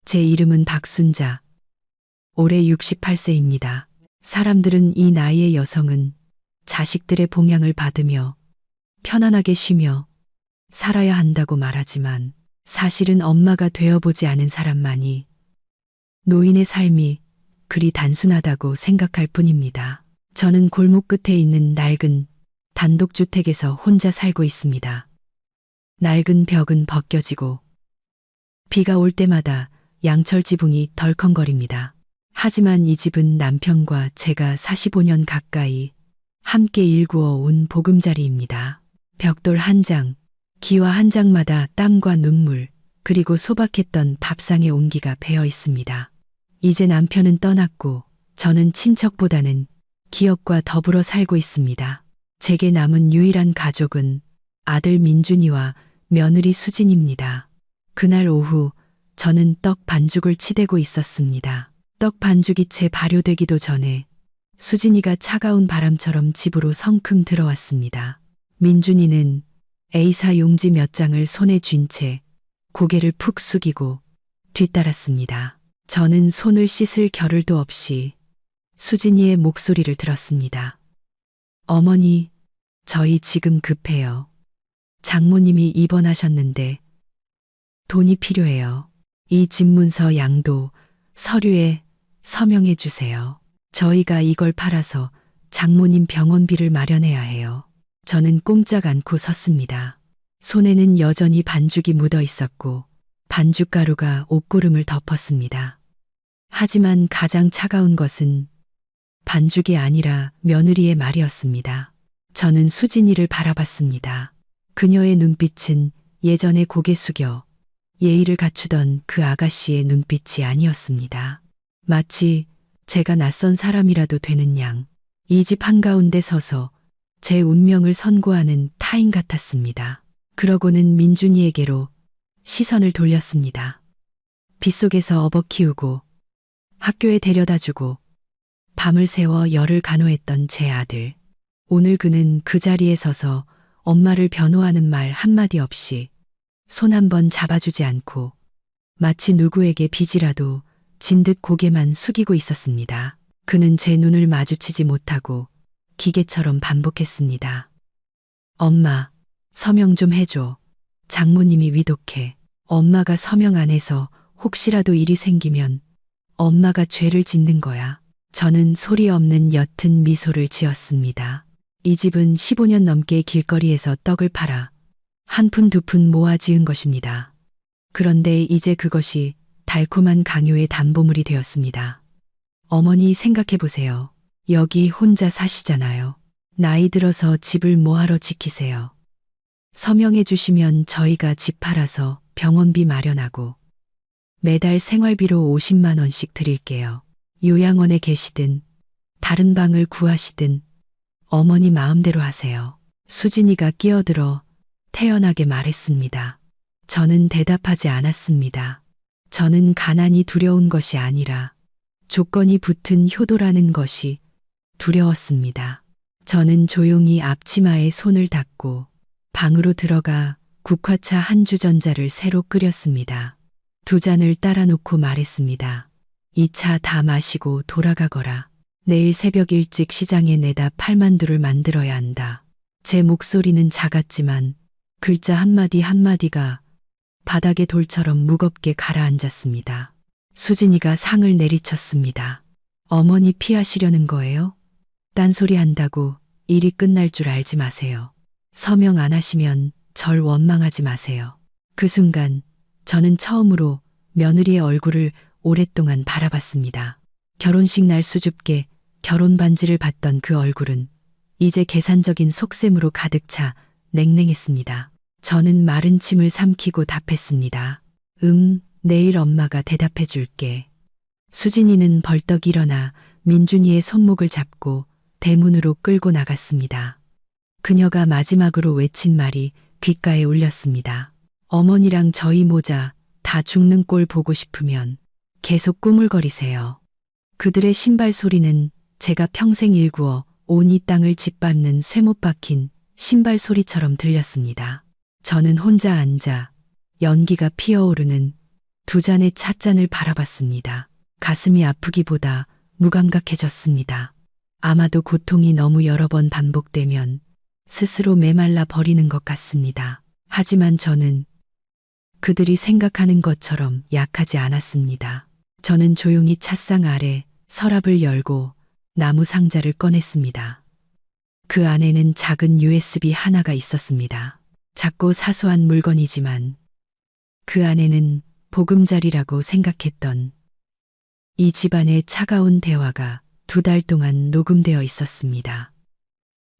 제 이름은 박순자. 올해 68세입니다. 사람들은 이 나이의 여성은 자식들의 봉양을 받으며 편안하게 쉬며 살아야 한다고 말하지만 사실은 엄마가 되어보지 않은 사람만이 노인의 삶이 그리 단순하다고 생각할 뿐입니다. 저는 골목 끝에 있는 낡은 단독주택에서 혼자 살고 있습니다. 낡은 벽은 벗겨지고 비가 올 때마다 양철 지붕이 덜컹거립니다. 하지만 이 집은 남편과 제가 45년 가까이 함께 일구어 온 보금자리입니다. 벽돌 한 장, 기와 한 장마다 땀과 눈물, 그리고 소박했던 밥상의 온기가 배어 있습니다. 이제 남편은 떠났고 저는 친척보다는 기업과 더불어 살고 있습니다. 제게 남은 유일한 가족은 아들 민준이와 며느리 수진입니다. 그날 오후 저는 떡 반죽을 치대고 있었습니다. 떡 반죽이 채 발효되기도 전에 수진이가 차가운 바람처럼 집으로 성큼 들어왔습니다. 민준이는 A사 용지 몇 장을 손에 쥔 채 고개를 푹 숙이고 뒤따랐습니다. 저는 손을 씻을 겨를도 없이 수진이의 목소리를 들었습니다. 어머니, 저희 지금 급해요. 장모님이 입원하셨는데 돈이 필요해요. 이 집문서 양도 서류에 서명해 주세요. 저희가 이걸 팔아서 장모님 병원비를 마련해야 해요. 저는 꼼짝 않고 섰습니다. 손에는 여전히 반죽이 묻어 있었고 반죽가루가 옷고름을 덮었습니다. 하지만 가장 차가운 것은 반죽이 아니라 며느리의 말이었습니다. 저는 수진이를 바라봤습니다. 그녀의 눈빛은 예전에 고개 숙여 예의를 갖추던 그 아가씨의 눈빛이 아니었습니다. 마치 제가 낯선 사람이라도 되는 양, 이 집 한가운데 서서 제 운명을 선고하는 타인 같았습니다. 그러고는 민준이에게로 시선을 돌렸습니다. 빗속에서 업어 키우고 학교에 데려다주고 밤을 새워 열을 간호했던 제 아들. 오늘 그는 그 자리에 서서 엄마를 변호하는 말 한마디 없이 손 한 번 잡아주지 않고 마치 누구에게 빚이라도 진 듯 고개만 숙이고 있었습니다. 그는 제 눈을 마주치지 못하고 기계처럼 반복했습니다. 엄마, 서명 좀 해줘. 장모님이 위독해. 엄마가 서명 안 해서 혹시라도 일이 생기면 엄마가 죄를 짓는 거야. 저는 소리 없는 옅은 미소를 지었습니다. 이 집은 15년 넘게 길거리에서 떡을 팔아 한 푼 두 푼 모아 지은 것입니다. 그런데 이제 그것이 달콤한 강요의 담보물이 되었습니다. 어머니 생각해 보세요. 여기 혼자 사시잖아요. 나이 들어서 집을 뭐하러 지키세요. 서명해 주시면 저희가 집 팔아서 병원비 마련하고 매달 생활비로 50만 원씩 드릴게요. 요양원에 계시든 다른 방을 구하시든 어머니 마음대로 하세요. 수진이가 끼어들어 태연하게 말했습니다. 저는 대답하지 않았습니다. 저는 가난이 두려운 것이 아니라 조건이 붙은 효도라는 것이 두려웠습니다. 저는 조용히 앞치마에 손을 닦고 방으로 들어가 국화차 한 주전자를 새로 끓였습니다. 2잔을 따라 놓고 말했습니다. 이 차 다 마시고 돌아가거라. 내일 새벽 일찍 시장에 내다 8만두를 만들어야 한다. 제 목소리는 작았지만 글자 한마디 한마디가 바닥에 돌처럼 무겁게 가라앉았습니다. 수진이가 상을 내리쳤습니다. 어머니 피하시려는 거예요? 딴소리 한다고 일이 끝날 줄 알지 마세요. 서명 안 하시면 절 원망하지 마세요. 그 순간 저는 처음으로 며느리의 얼굴을 오랫동안 바라봤습니다. 결혼식 날 수줍게 결혼 반지를 받던 그 얼굴은 이제 계산적인 속셈으로 가득 차 냉랭했습니다. 저는 마른 침을 삼키고 답했습니다. 내일 엄마가 대답해 줄게. 수진이는 벌떡 일어나 민준이의 손목을 잡고 대문으로 끌고 나갔습니다. 그녀가 마지막으로 외친 말이 귓가에 울렸습니다. 어머니랑 저희 모자 다 죽는 꼴 보고 싶으면 계속 꾸물거리세요. 그들의 신발 소리는 제가 평생 일구어 온 이 땅을 짓밟는 쇠못 박힌 신발 소리처럼 들렸습니다. 저는 혼자 앉아 연기가 피어오르는 두 잔의 찻잔을 바라봤습니다. 가슴이 아프기보다 무감각해졌습니다. 아마도 고통이 너무 여러 번 반복되면 스스로 메말라 버리는 것 같습니다. 하지만 저는 그들이 생각하는 것처럼 약하지 않았습니다. 저는 조용히 찻상 아래 서랍을 열고 나무 상자를 꺼냈습니다. 그 안에는 작은 USB 하나가 있었습니다. 작고 사소한 물건이지만 그 안에는 보금자리라고 생각했던 이 집안의 차가운 대화가 2달 동안 녹음되어 있었습니다.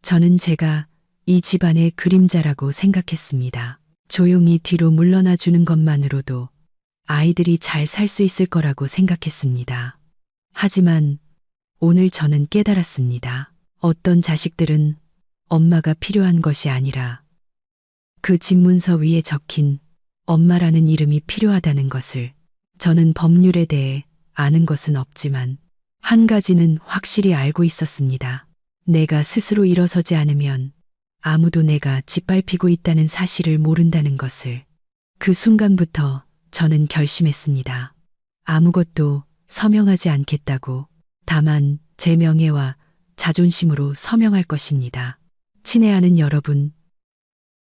저는 제가 이 집안의 그림자라고 생각했습니다. 조용히 뒤로 물러나 주는 것만으로도 아이들이 잘 살 수 있을 거라고 생각했습니다. 하지만 오늘 저는 깨달았습니다. 어떤 자식들은 엄마가 필요한 것이 아니라 그 집문서 위에 적힌 엄마라는 이름이 필요하다는 것을. 저는 법률에 대해 아는 것은 없지만 한 가지는 확실히 알고 있었습니다. 내가 스스로 일어서지 않으면 아무도 내가 짓밟히고 있다는 사실을 모른다는 것을. 그 순간부터 저는 결심했습니다. 아무것도 서명하지 않겠다고. 다만 제 명예와 자존심으로 서명할 것입니다. 친애하는 여러분,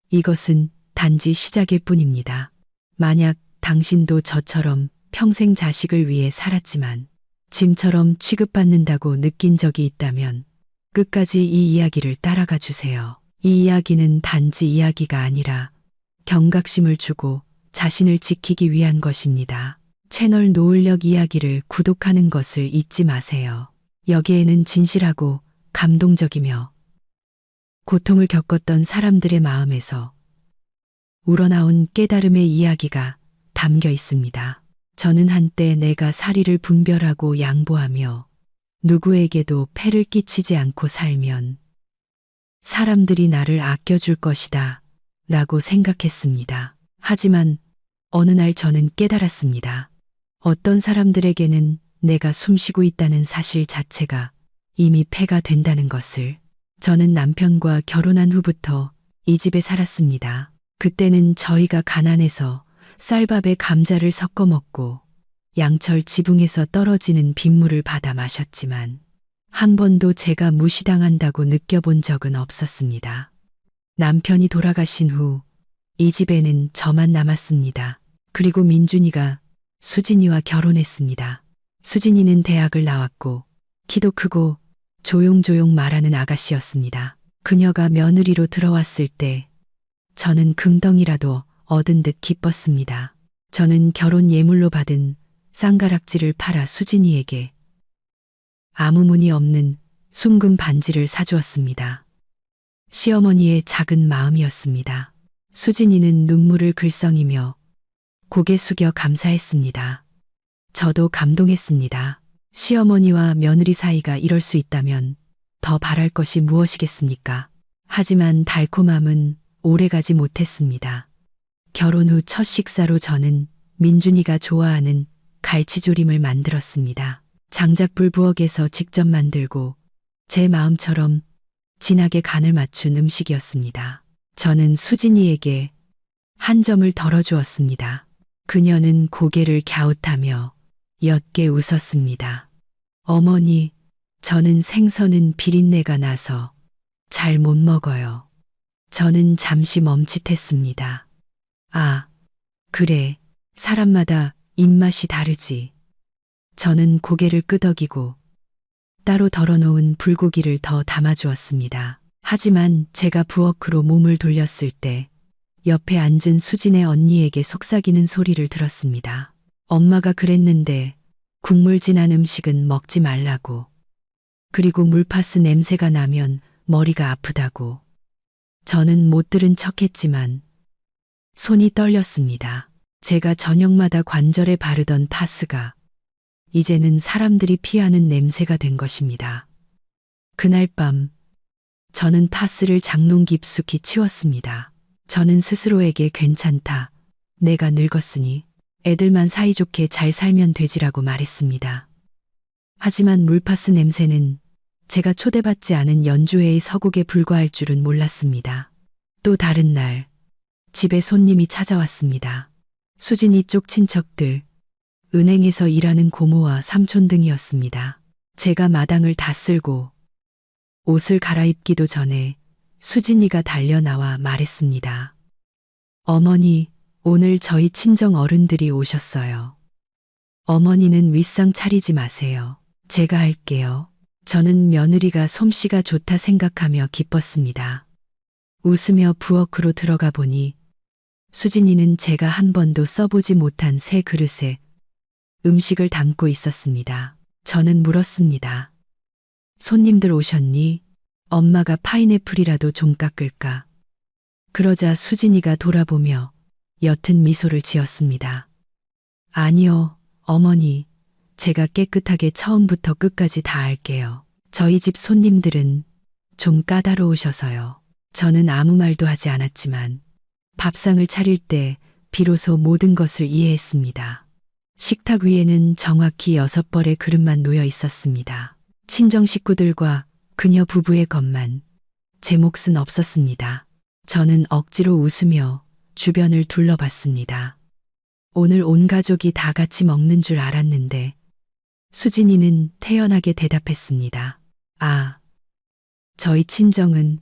이것은 단지 시작일 뿐입니다. 만약 당신도 저처럼 평생 자식을 위해 살았지만 짐처럼 취급받는다고 느낀 적이 있다면 끝까지 이 이야기를 따라가 주세요. 이 이야기는 단지 이야기가 아니라 경각심을 주고 자신을 지키기 위한 것입니다. 채널 노을력 이야기를 구독하는 것을 잊지 마세요. 여기에는 진실하고 감동적이며 고통을 겪었던 사람들의 마음에서 우러나온 깨달음의 이야기가 담겨 있습니다. 저는 한때 내가 사리를 분별하고 양보하며 누구에게도 폐를 끼치지 않고 살면 사람들이 나를 아껴줄 것이다 라고 생각했습니다. 하지만 어느 날 저는 깨달았습니다. 어떤 사람들에게는 내가 숨쉬고 있다는 사실 자체가 이미 폐가 된다는 것을. 저는 남편과 결혼한 후부터 이 집에 살았습니다. 그때는 저희가 가난해서 쌀밥에 감자를 섞어 먹고 양철 지붕에서 떨어지는 빗물을 받아 마셨지만 한 번도 제가 무시당한다고 느껴본 적은 없었습니다. 남편이 돌아가신 후 이 집에는 저만 남았습니다. 그리고 민준이가 수진이와 결혼했습니다. 수진이는 대학을 나왔고 키도 크고 조용조용 말하는 아가씨였습니다. 그녀가 며느리로 들어왔을 때 저는 금덩이라도 얻은 듯 기뻤습니다. 저는 결혼 예물로 받은 쌍가락지를 팔아 수진이에게 아무 무늬 없는 순금 반지를 사주었습니다. 시어머니의 작은 마음이었습니다. 수진이는 눈물을 글썽이며 고개 숙여 감사했습니다. 저도 감동했습니다. 시어머니와 며느리 사이가 이럴 수 있다면 더 바랄 것이 무엇이겠습니까? 하지만 달콤함은 오래가지 못했습니다. 결혼 후 첫 식사로 저는 민준이가 좋아하는 갈치조림을 만들었습니다. 장작불 부엌에서 직접 만들고 제 마음처럼 진하게 간을 맞춘 음식이었습니다. 저는 수진이에게 한 점을 덜어주었습니다. 그녀는 고개를 갸웃하며 옅게 웃었습니다. 어머니, 저는 생선은 비린내가 나서 잘 못 먹어요. 저는 잠시 멈칫했습니다. 아, 그래. 사람마다 입맛이 다르지. 저는 고개를 끄덕이고 따로 덜어놓은 불고기를 더 담아주었습니다. 하지만 제가 부엌으로 몸을 돌렸을 때 옆에 앉은 수진의 언니에게 속삭이는 소리를 들었습니다. 엄마가 그랬는데 국물 진한 음식은 먹지 말라고. 그리고 물파스 냄새가 나면 머리가 아프다고. 저는 못 들은 척했지만 손이 떨렸습니다. 제가 저녁마다 관절에 바르던 파스가 이제는 사람들이 피하는 냄새가 된 것입니다. 그날 밤 저는 파스를 장롱 깊숙이 치웠습니다. 저는 스스로에게 괜찮다. 내가 늙었으니 애들만 사이좋게 잘 살면 되지라고 말했습니다. 하지만 물파스 냄새는 제가 초대받지 않은 연주회의 서곡에 불과할 줄은 몰랐습니다. 또 다른 날 집에 손님이 찾아왔습니다. 수진이 쪽 친척들, 은행에서 일하는 고모와 삼촌 등이었습니다. 제가 마당을 다 쓸고 옷을 갈아입기도 전에 수진이가 달려나와 말했습니다. 어머니, 오늘 저희 친정 어른들이 오셨어요. 어머니는 윗상 차리지 마세요. 제가 할게요. 저는 며느리가 솜씨가 좋다 생각하며 기뻤습니다. 웃으며 부엌으로 들어가 보니 수진이는 제가 한 번도 써보지 못한 새 그릇에 음식을 담고 있었습니다. 저는 물었습니다. 손님들 오셨니? 엄마가 파인애플이라도 좀 깎을까? 그러자 수진이가 돌아보며 옅은 미소를 지었습니다. 아니요, 어머니. 제가 깨끗하게 처음부터 끝까지 다 할게요. 저희 집 손님들은 좀 까다로우셔서요. 저는 아무 말도 하지 않았지만 밥상을 차릴 때 비로소 모든 것을 이해했습니다. 식탁 위에는 정확히 6벌의 그릇만 놓여 있었습니다. 친정 식구들과 그녀 부부의 것만 제 몫은 없었습니다. 저는 억지로 웃으며 주변을 둘러봤습니다. 오늘 온 가족이 다 같이 먹는 줄 알았는데 수진이는 태연하게 대답했습니다. 아, 저희 친정은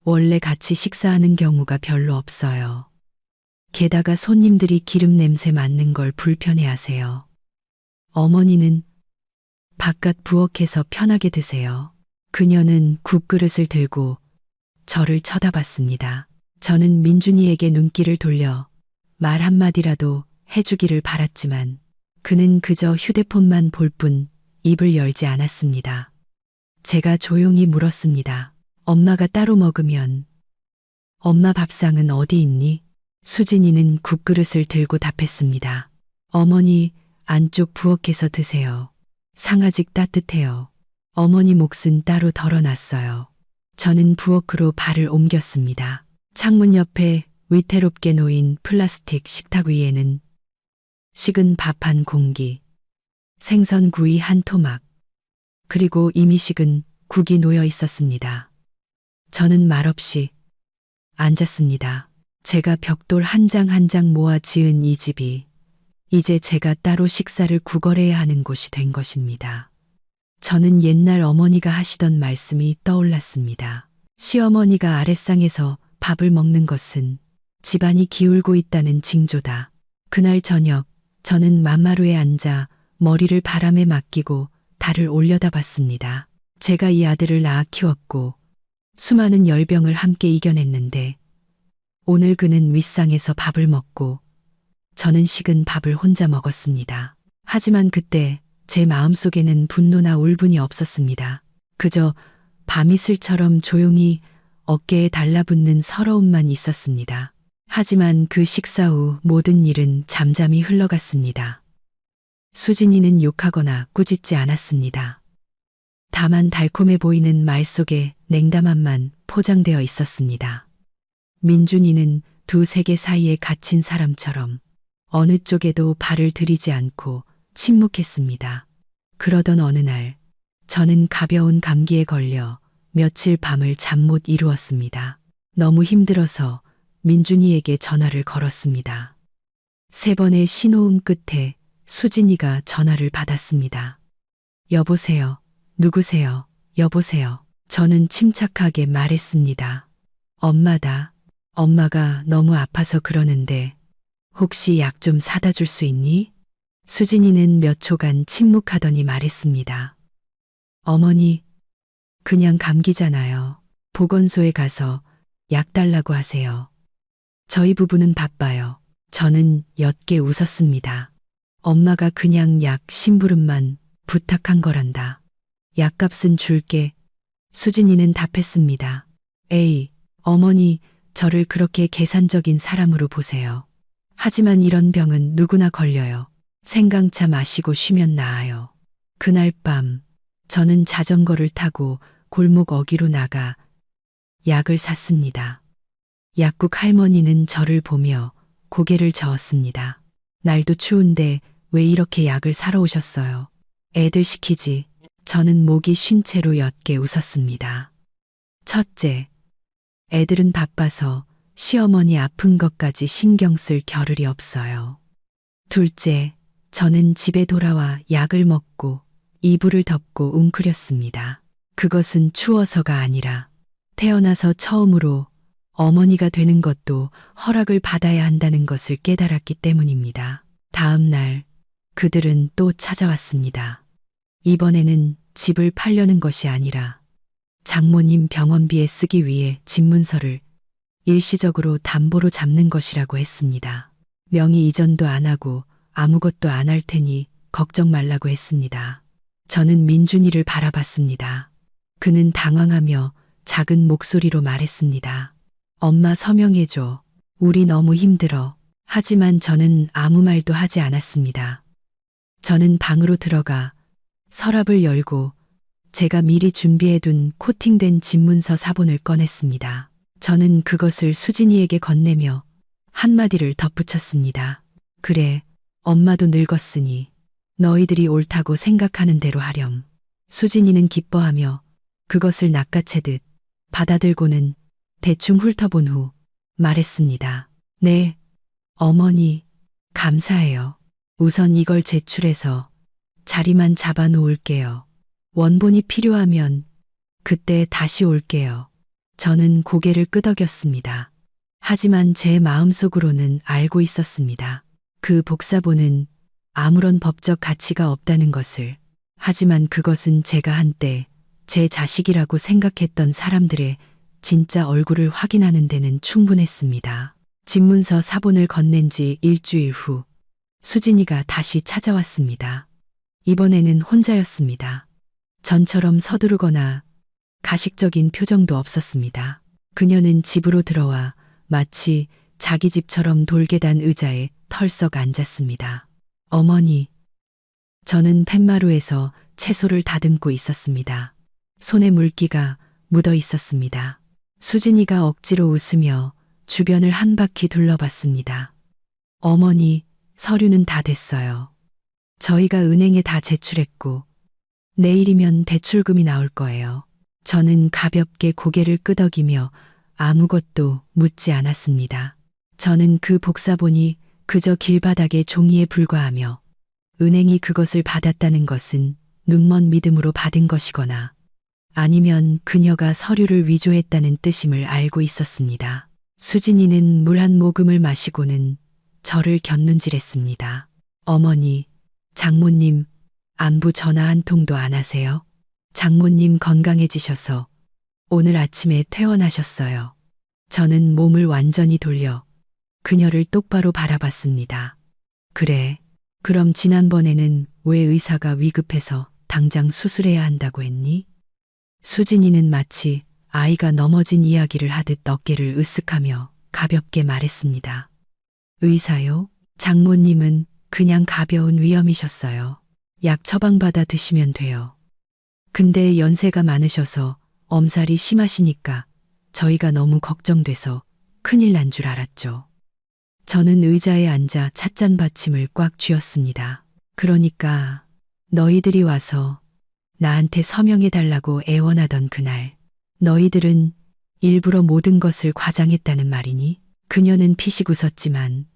원래 같이 식사하는 경우가 별로 없어요. 게다가 손님들이 기름 냄새 맡는 걸 불편해하세요. 어머니는 바깥 부엌에서 편하게 드세요. 그녀는 국그릇을 들고 저를 쳐다봤습니다. 저는 민준이에게 눈길을 돌려 말 한마디라도 해주기를 바랐지만 그는 그저 휴대폰만 볼 뿐 입을 열지 않았습니다. 제가 조용히 물었습니다. 엄마가 따로 먹으면 엄마 밥상은 어디 있니? 수진이는 국그릇을 들고 답했습니다. 어머니, 안쪽 부엌에서 드세요. 상아직 따뜻해요. 어머니 몫은 따로 덜어놨어요. 저는 부엌으로 발을 옮겼습니다. 창문 옆에 위태롭게 놓인 플라스틱 식탁 위에는 식은 밥 한 공기, 생선 구이 한 토막, 그리고 이미 식은 국이 놓여 있었습니다. 저는 말없이 앉았습니다. 제가 벽돌 한 장 한 장 모아 지은 이 집이 이제 제가 따로 식사를 구걸해야 하는 곳이 된 것입니다. 저는 옛날 어머니가 하시던 말씀이 떠올랐습니다. 시어머니가 아랫상에서 밥을 먹는 것은 집안이 기울고 있다는 징조다. 그날 저녁 저는 맘마루에 앉아 머리를 바람에 맡기고 달을 올려다봤습니다. 제가 이 아들을 낳아 키웠고 수많은 열병을 함께 이겨냈는데 오늘 그는 윗상에서 밥을 먹고 저는 식은 밥을 혼자 먹었습니다. 하지만 그때 제 마음속에는 분노나 울분이 없었습니다. 그저 밤이슬처럼 조용히 어깨에 달라붙는 서러움만 있었습니다. 하지만 그 식사 후 모든 일은 잠잠히 흘러갔습니다. 수진이는 욕하거나 꾸짖지 않았습니다. 다만 달콤해 보이는 말 속에 냉담함만 포장되어 있었습니다. 민준이는 두 세계 사이에 갇힌 사람처럼 어느 쪽에도 발을 들이지 않고 침묵했습니다. 그러던 어느 날 저는 가벼운 감기에 걸려 며칠 밤을 잠 못 이루었습니다. 너무 힘들어서 민준이에게 전화를 걸었습니다. 3번의 신호음 끝에 수진이가 전화를 받았습니다. 여보세요. 누구세요? 여보세요. 저는 침착하게 말했습니다. 엄마다. 엄마가 너무 아파서 그러는데 혹시 약 좀 사다 줄 수 있니? 수진이는 몇 초간 침묵하더니 말했습니다. 어머니, 그냥 감기잖아요. 보건소에 가서 약 달라고 하세요. 저희 부부는 바빠요. 저는 옅게 웃었습니다. 엄마가 그냥 약 심부름만 부탁한 거란다. 약값은 줄게. 수진이는 답했습니다. 에이, 어머니, 저를 그렇게 계산적인 사람으로 보세요. 하지만 이런 병은 누구나 걸려요. 생강차 마시고 쉬면 나아요. 그날 밤 저는 자전거를 타고 골목 어귀로 나가 약을 샀습니다. 약국 할머니는 저를 보며 고개를 저었습니다. 날도 추운데 왜 이렇게 약을 사러 오셨어요? 애들 시키지. 저는 목이 쉰 채로 옅게 웃었습니다. 첫째, 애들은 바빠서 시어머니 아픈 것까지 신경 쓸 겨를이 없어요. 둘째, 저는 집에 돌아와 약을 먹고 이불을 덮고 웅크렸습니다. 그것은 추워서가 아니라 태어나서 처음으로 어머니가 되는 것도 허락을 받아야 한다는 것을 깨달았기 때문입니다. 다음 날 그들은 또 찾아왔습니다. 이번에는 집을 팔려는 것이 아니라 장모님 병원비에 쓰기 위해 집문서를 일시적으로 담보로 잡는 것이라고 했습니다. 명의 이전도 안 하고 아무것도 안 할 테니 걱정 말라고 했습니다. 저는 민준이를 바라봤습니다. 그는 당황하며 작은 목소리로 말했습니다. 엄마 서명해줘. 우리 너무 힘들어. 하지만 저는 아무 말도 하지 않았습니다. 저는 방으로 들어가 서랍을 열고 제가 미리 준비해둔 코팅된 집문서 사본을 꺼냈습니다. 저는 그것을 수진이에게 건네며 한마디를 덧붙였습니다. 그래, 엄마도 늙었으니 너희들이 옳다고 생각하는 대로 하렴. 수진이는 기뻐하며 그것을 낚아채듯 받아들고는 대충 훑어본 후 말했습니다. 네, 어머니, 감사해요. 우선 이걸 제출해서 자리만 잡아 놓을게요. 원본이 필요하면 그때 다시 올게요. 저는 고개를 끄덕였습니다. 하지만 제 마음속으로는 알고 있었습니다. 그 복사본은 아무런 법적 가치가 없다는 것을. 하지만 그것은 제가 한때 제 자식이라고 생각했던 사람들의 진짜 얼굴을 확인하는 데는 충분했습니다. 집문서 사본을 건넨 지 일주일 후 수진이가 다시 찾아왔습니다. 이번에는 혼자였습니다. 전처럼 서두르거나 가식적인 표정도 없었습니다. 그녀는 집으로 들어와 마치 자기 집처럼 돌계단 의자에 털썩 앉았습니다. 어머니, 저는 팻마루에서 채소를 다듬고 있었습니다. 손에 물기가 묻어 있었습니다. 수진이가 억지로 웃으며 주변을 한 바퀴 둘러봤습니다. 어머니, 서류는 다 됐어요. 저희가 은행에 다 제출했고 내일이면 대출금이 나올 거예요. 저는 가볍게 고개를 끄덕이며 아무것도 묻지 않았습니다. 저는 그 복사본이 그저 길바닥의 종이에 불과하며 은행이 그것을 받았다는 것은 눈먼 믿음으로 받은 것이거나 아니면 그녀가 서류를 위조했다는 뜻임을 알고 있었습니다. 수진이는 물 한 모금을 마시고는 저를 곁눈질했습니다. 어머니, 장모님, 안부 전화 한 통도 안 하세요? 장모님 건강해지셔서 오늘 아침에 퇴원하셨어요. 저는 몸을 완전히 돌려 그녀를 똑바로 바라봤습니다. 그래, 그럼 지난번에는 왜 의사가 위급해서 당장 수술해야 한다고 했니? 수진이는 마치 아이가 넘어진 이야기를 하듯 어깨를 으쓱하며 가볍게 말했습니다. 의사요? 장모님은 그냥 가벼운 위염이셨어요. 약 처방받아 드시면 돼요. 근데 연세가 많으셔서 엄살이 심하시니까 저희가 너무 걱정돼서 큰일 난 줄 알았죠. 저는 의자에 앉아 찻잔 받침을 꽉 쥐었습니다. 그러니까 너희들이 와서 나한테 서명해달라고 애원하던 그날, 너희들은 일부러 모든 것을 과장했다는 말이니? 그녀는 피식 웃었지만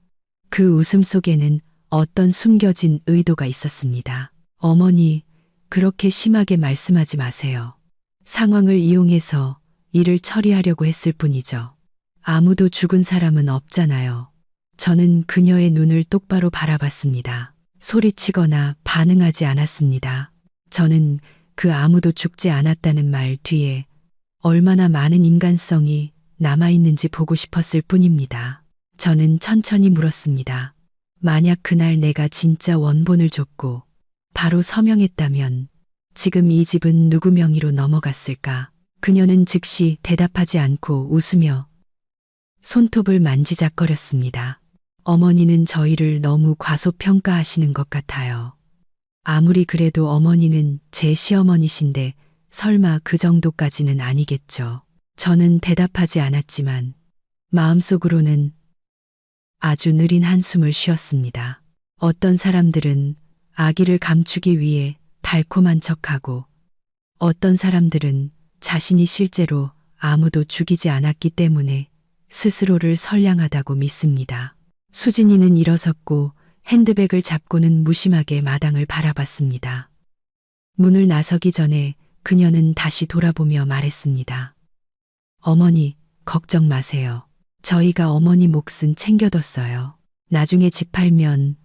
그 웃음 속에는 어떤 숨겨진 의도가 있었습니다. 어머니, 그렇게 심하게 말씀하지 마세요. 상황을 이용해서 일을 처리하려고 했을 뿐이죠. 아무도 죽은 사람은 없잖아요. 저는 그녀의 눈을 똑바로 바라봤습니다. 소리치거나 반응하지 않았습니다. 저는 그 아무도 죽지 않았다는 말 뒤에 얼마나 많은 인간성이 남아있는지 보고 싶었을 뿐입니다. 저는 천천히 물었습니다. 만약 그날 내가 진짜 원본을 줬고 바로 서명했다면 지금 이 집은 누구 명의로 넘어갔을까? 그녀는 즉시 대답하지 않고 웃으며 손톱을 만지작거렸습니다. 어머니는 저희를 너무 과소평가하시는 것 같아요. 아무리 그래도 어머니는 제 시어머니신데 설마 그 정도까지는 아니겠죠. 저는 대답하지 않았지만 마음속으로는 아주 느린 한숨을 쉬었습니다. 어떤 사람들은 아기를 감추기 위해 달콤한 척하고 어떤 사람들은 자신이 실제로 아무도 죽이지 않았기 때문에 스스로를 선량하다고 믿습니다. 수진이는 일어섰고 핸드백을 잡고는 무심하게 마당을 바라봤습니다. 문을 나서기 전에 그녀는 다시 돌아보며 말했습니다. 어머니, 걱정 마세요. 저희가 어머니 몫은 챙겨뒀어요. 나중에 집 팔면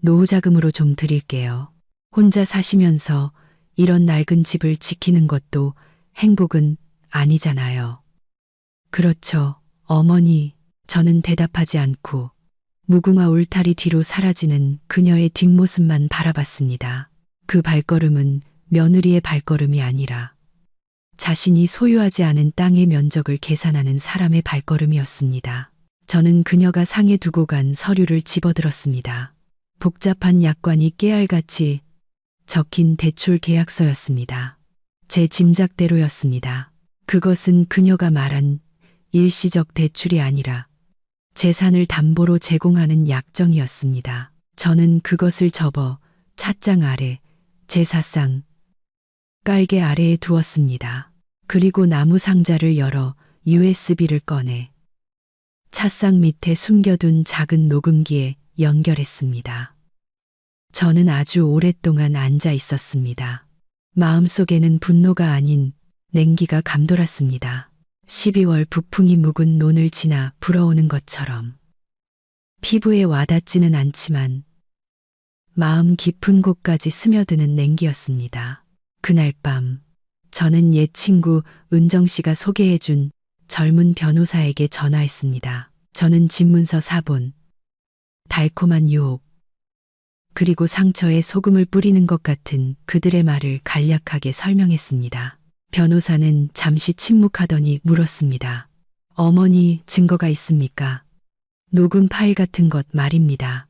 노후 자금으로 좀 드릴게요. 혼자 사시면서 이런 낡은 집을 지키는 것도 행복은 아니잖아요. 그렇죠, 어머니. 저는 대답하지 않고 무궁화 울타리 뒤로 사라지는 그녀의 뒷모습만 바라봤습니다. 그 발걸음은 며느리의 발걸음이 아니라 자신이 소유하지 않은 땅의 면적을 계산하는 사람의 발걸음이었습니다. 저는 그녀가 상에 두고 간 서류를 집어들었습니다. 복잡한 약관이 깨알같이 적힌 대출 계약서였습니다. 제 짐작대로였습니다. 그것은 그녀가 말한 일시적 대출이 아니라 재산을 담보로 제공하는 약정이었습니다. 저는 그것을 접어 찻장 아래 제사상 깔개 아래에 두었습니다. 그리고 나무 상자를 열어 USB를 꺼내 찻상 밑에 숨겨둔 작은 녹음기에 연결했습니다. 저는 아주 오랫동안 앉아 있었습니다. 마음속에는 분노가 아닌 냉기가 감돌았습니다. 12월 북풍이 묵은 논을 지나 불어오는 것처럼 피부에 와닿지는 않지만 마음 깊은 곳까지 스며드는 냉기였습니다. 그날 밤 저는 옛 친구 은정 씨가 소개해준 젊은 변호사에게 전화했습니다. 저는 집문서 사본, 달콤한 유혹, 그리고 상처에 소금을 뿌리는 것 같은 그들의 말을 간략하게 설명했습니다. 변호사는 잠시 침묵하더니 물었습니다. 어머니, 증거가 있습니까? 녹음 파일 같은 것 말입니다.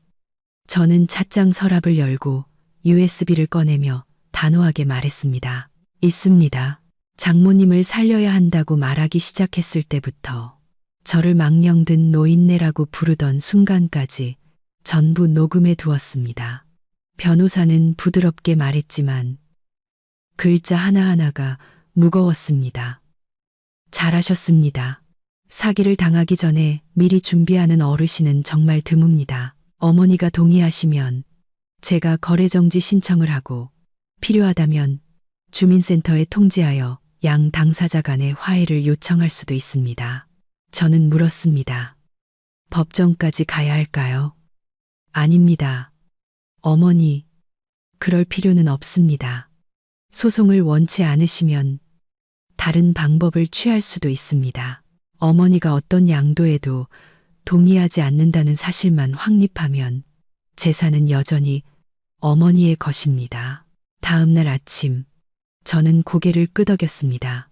저는 찻장 서랍을 열고 USB를 꺼내며 단호하게 말했습니다. 있습니다. 장모님을 살려야 한다고 말하기 시작했을 때부터 저를 망령든 노인네라고 부르던 순간까지 전부 녹음해 두었습니다. 변호사는 부드럽게 말했지만 글자 하나하나가 무거웠습니다. 잘하셨습니다. 사기를 당하기 전에 미리 준비하는 어르신은 정말 드뭅니다. 어머니가 동의하시면 제가 거래정지 신청을 하고 필요하다면 주민센터에 통지하여 양 당사자 간의 화해를 요청할 수도 있습니다. 저는 물었습니다. 법정까지 가야 할까요? 아닙니다. 어머니, 그럴 필요는 없습니다. 소송을 원치 않으시면 다른 방법을 취할 수도 있습니다. 어머니가 어떤 양도에도 동의하지 않는다는 사실만 확립하면 재산은 여전히 어머니의 것입니다. 다음 날 아침, 저는 고개를 끄덕였습니다.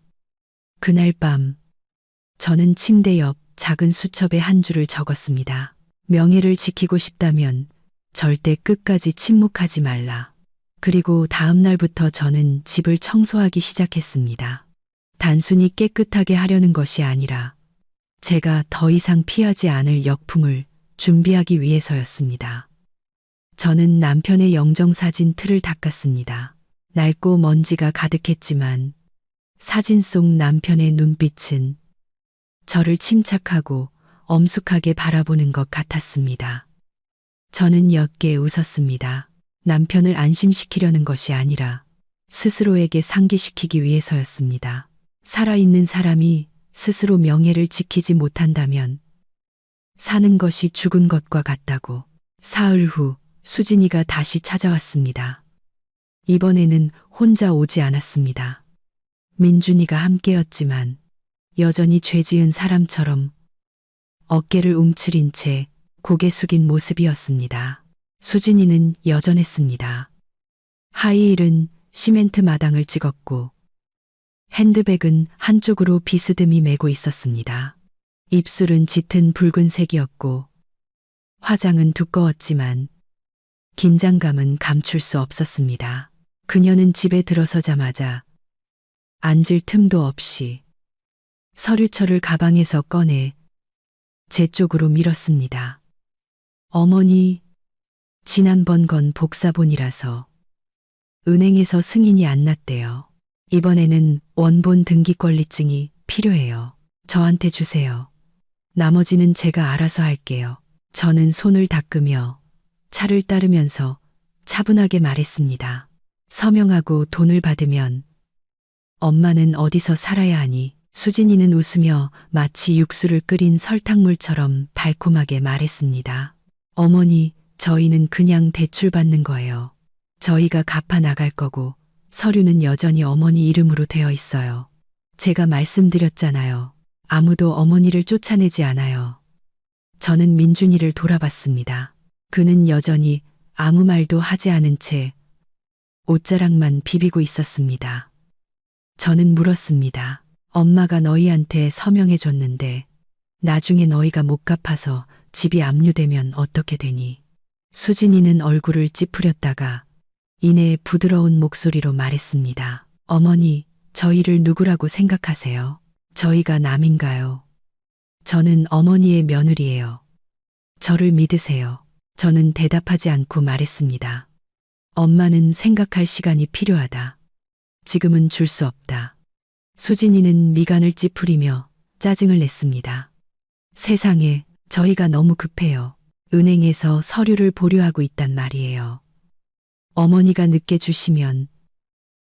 그날 밤, 저는 침대 옆 작은 수첩에 한 줄을 적었습니다. 명예를 지키고 싶다면 절대 끝까지 침묵하지 말라. 그리고 다음 날부터 저는 집을 청소하기 시작했습니다. 단순히 깨끗하게 하려는 것이 아니라 제가 더 이상 피하지 않을 역풍을 준비하기 위해서였습니다. 저는 남편의 영정사진 틀을 닦았습니다. 낡고 먼지가 가득했지만 사진 속 남편의 눈빛은 저를 침착하고 엄숙하게 바라보는 것 같았습니다. 저는 옅게 웃었습니다. 남편을 안심시키려는 것이 아니라 스스로에게 상기시키기 위해서였습니다. 살아있는 사람이 스스로 명예를 지키지 못한다면 사는 것이 죽은 것과 같다고. 사흘 후 수진이가 다시 찾아왔습니다. 이번에는 혼자 오지 않았습니다. 민준이가 함께였지만 여전히 죄 지은 사람처럼 어깨를 움츠린 채 고개 숙인 모습이었습니다. 수진이는 여전했습니다. 하이힐은 시멘트 마당을 찍었고 핸드백은 한쪽으로 비스듬히 메고 있었습니다. 입술은 짙은 붉은색이었고 화장은 두꺼웠지만 긴장감은 감출 수 없었습니다. 그녀는 집에 들어서자마자 앉을 틈도 없이 서류철을 가방에서 꺼내 제 쪽으로 밀었습니다. 어머니, 지난번 건 복사본이라서 은행에서 승인이 안 났대요. 이번에는 원본 등기권리증이 필요해요. 저한테 주세요. 나머지는 제가 알아서 할게요. 저는 손을 닦으며 차를 따르면서 차분하게 말했습니다. 서명하고 돈을 받으면 엄마는 어디서 살아야 하니? 수진이는 웃으며 마치 육수를 끓인 설탕물처럼 달콤하게 말했습니다. 어머니, 저희는 그냥 대출 받는 거예요. 저희가 갚아 나갈 거고 서류는 여전히 어머니 이름으로 되어 있어요. 제가 말씀드렸잖아요. 아무도 어머니를 쫓아내지 않아요. 저는 민준이를 돌아봤습니다. 그는 여전히 아무 말도 하지 않은 채 옷자락만 비비고 있었습니다. 저는 물었습니다. 엄마가 너희한테 서명해 줬는데 나중에 너희가 못 갚아서 집이 압류되면 어떻게 되니? 수진이는 얼굴을 찌푸렸다가 이내 부드러운 목소리로 말했습니다. 어머니, 저희를 누구라고 생각하세요? 저희가 남인가요? 저는 어머니의 며느리예요. 저를 믿으세요. 저는 대답하지 않고 말했습니다. 엄마는 생각할 시간이 필요하다. 지금은 줄 수 없다. 수진이는 미간을 찌푸리며 짜증을 냈습니다. 세상에, 저희가 너무 급해요. 은행에서 서류를 보류하고 있단 말이에요. 어머니가 늦게 주시면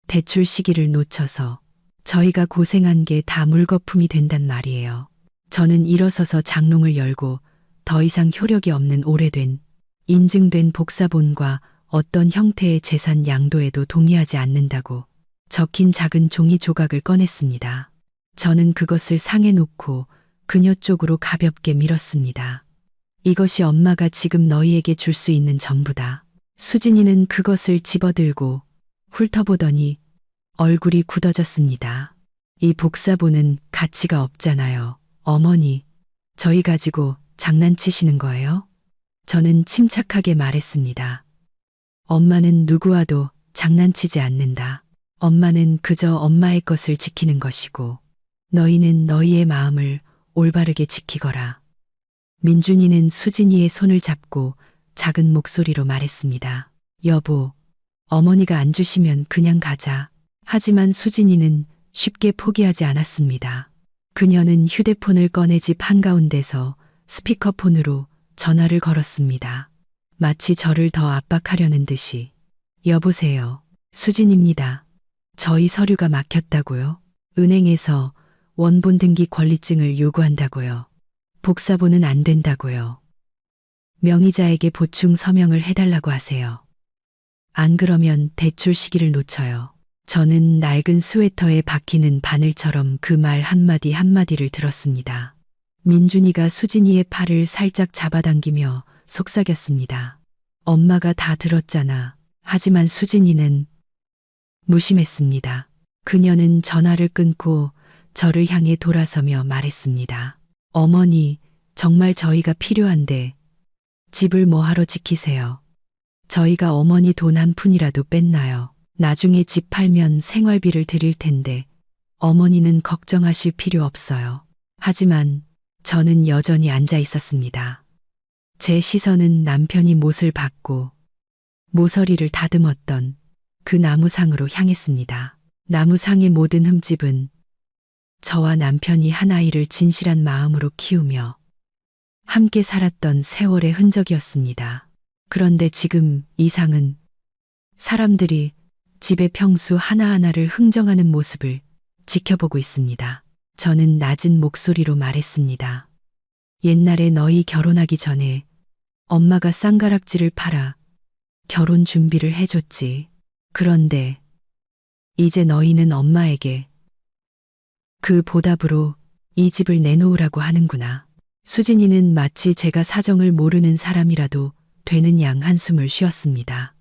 대출 시기를 놓쳐서 저희가 고생한 게 다 물거품이 된단 말이에요. 저는 일어서서 장롱을 열고 더 이상 효력이 없는 오래된 인증된 복사본과 어떤 형태의 재산 양도에도 동의하지 않는다고 적힌 작은 종이 조각을 꺼냈습니다. 저는 그것을 상에 놓고 그녀 쪽으로 가볍게 밀었습니다. 이것이 엄마가 지금 너희에게 줄 수 있는 전부다. 수진이는 그것을 집어들고 훑어보더니 얼굴이 굳어졌습니다. 이 복사본은 가치가 없잖아요. 어머니, 저희 가지고 장난치시는 거예요? 저는 침착하게 말했습니다. 엄마는 누구와도 장난치지 않는다. 엄마는 그저 엄마의 것을 지키는 것이고 너희는 너희의 마음을 올바르게 지키거라. 민준이는 수진이의 손을 잡고 작은 목소리로 말했습니다. 여보, 어머니가 안 주시면 그냥 가자. 하지만 수진이는 쉽게 포기하지 않았습니다. 그녀는 휴대폰을 꺼내 집 한가운데서 스피커폰으로 전화를 걸었습니다. 마치 저를 더 압박하려는 듯이. 여보세요. 수진입니다. 저희 서류가 막혔다고요? 은행에서 원본 등기 권리증을 요구한다고요. 복사본은 안 된다고요. 명의자에게 보충 서명을 해달라고 하세요. 안 그러면 대출 시기를 놓쳐요. 저는 낡은 스웨터에 박히는 바늘처럼 그 말 한마디 한마디를 들었습니다. 민준이가 수진이의 팔을 살짝 잡아당기며 속삭였습니다. 엄마가 다 들었잖아. 하지만 수진이는 무심했습니다. 그녀는 전화를 끊고 저를 향해 돌아서며 말했습니다. 어머니, 정말 저희가 필요한데 집을 뭐하러 지키세요? 저희가 어머니 돈 한 푼이라도 뺐나요? 나중에 집 팔면 생활비를 드릴 텐데 어머니는 걱정하실 필요 없어요. 하지만 저는 여전히 앉아 있었습니다. 제 시선은 남편이 못을 받고 모서리를 다듬었던 그 나무상으로 향했습니다. 나무상의 모든 흠집은 저와 남편이 한 아이를 진실한 마음으로 키우며 함께 살았던 세월의 흔적이었습니다. 그런데 지금 이 상은 사람들이 집의 평수 하나하나를 흥정하는 모습을 지켜보고 있습니다. 저는 낮은 목소리로 말했습니다. 옛날에 너희 결혼하기 전에 엄마가 쌍가락지를 팔아 결혼 준비를 해줬지. 그런데 이제 너희는 엄마에게 그 보답으로 이 집을 내놓으라고 하는구나. 수진이는 마치 제가 사정을 모르는 사람이라도 되는 양 한숨을 쉬었습니다.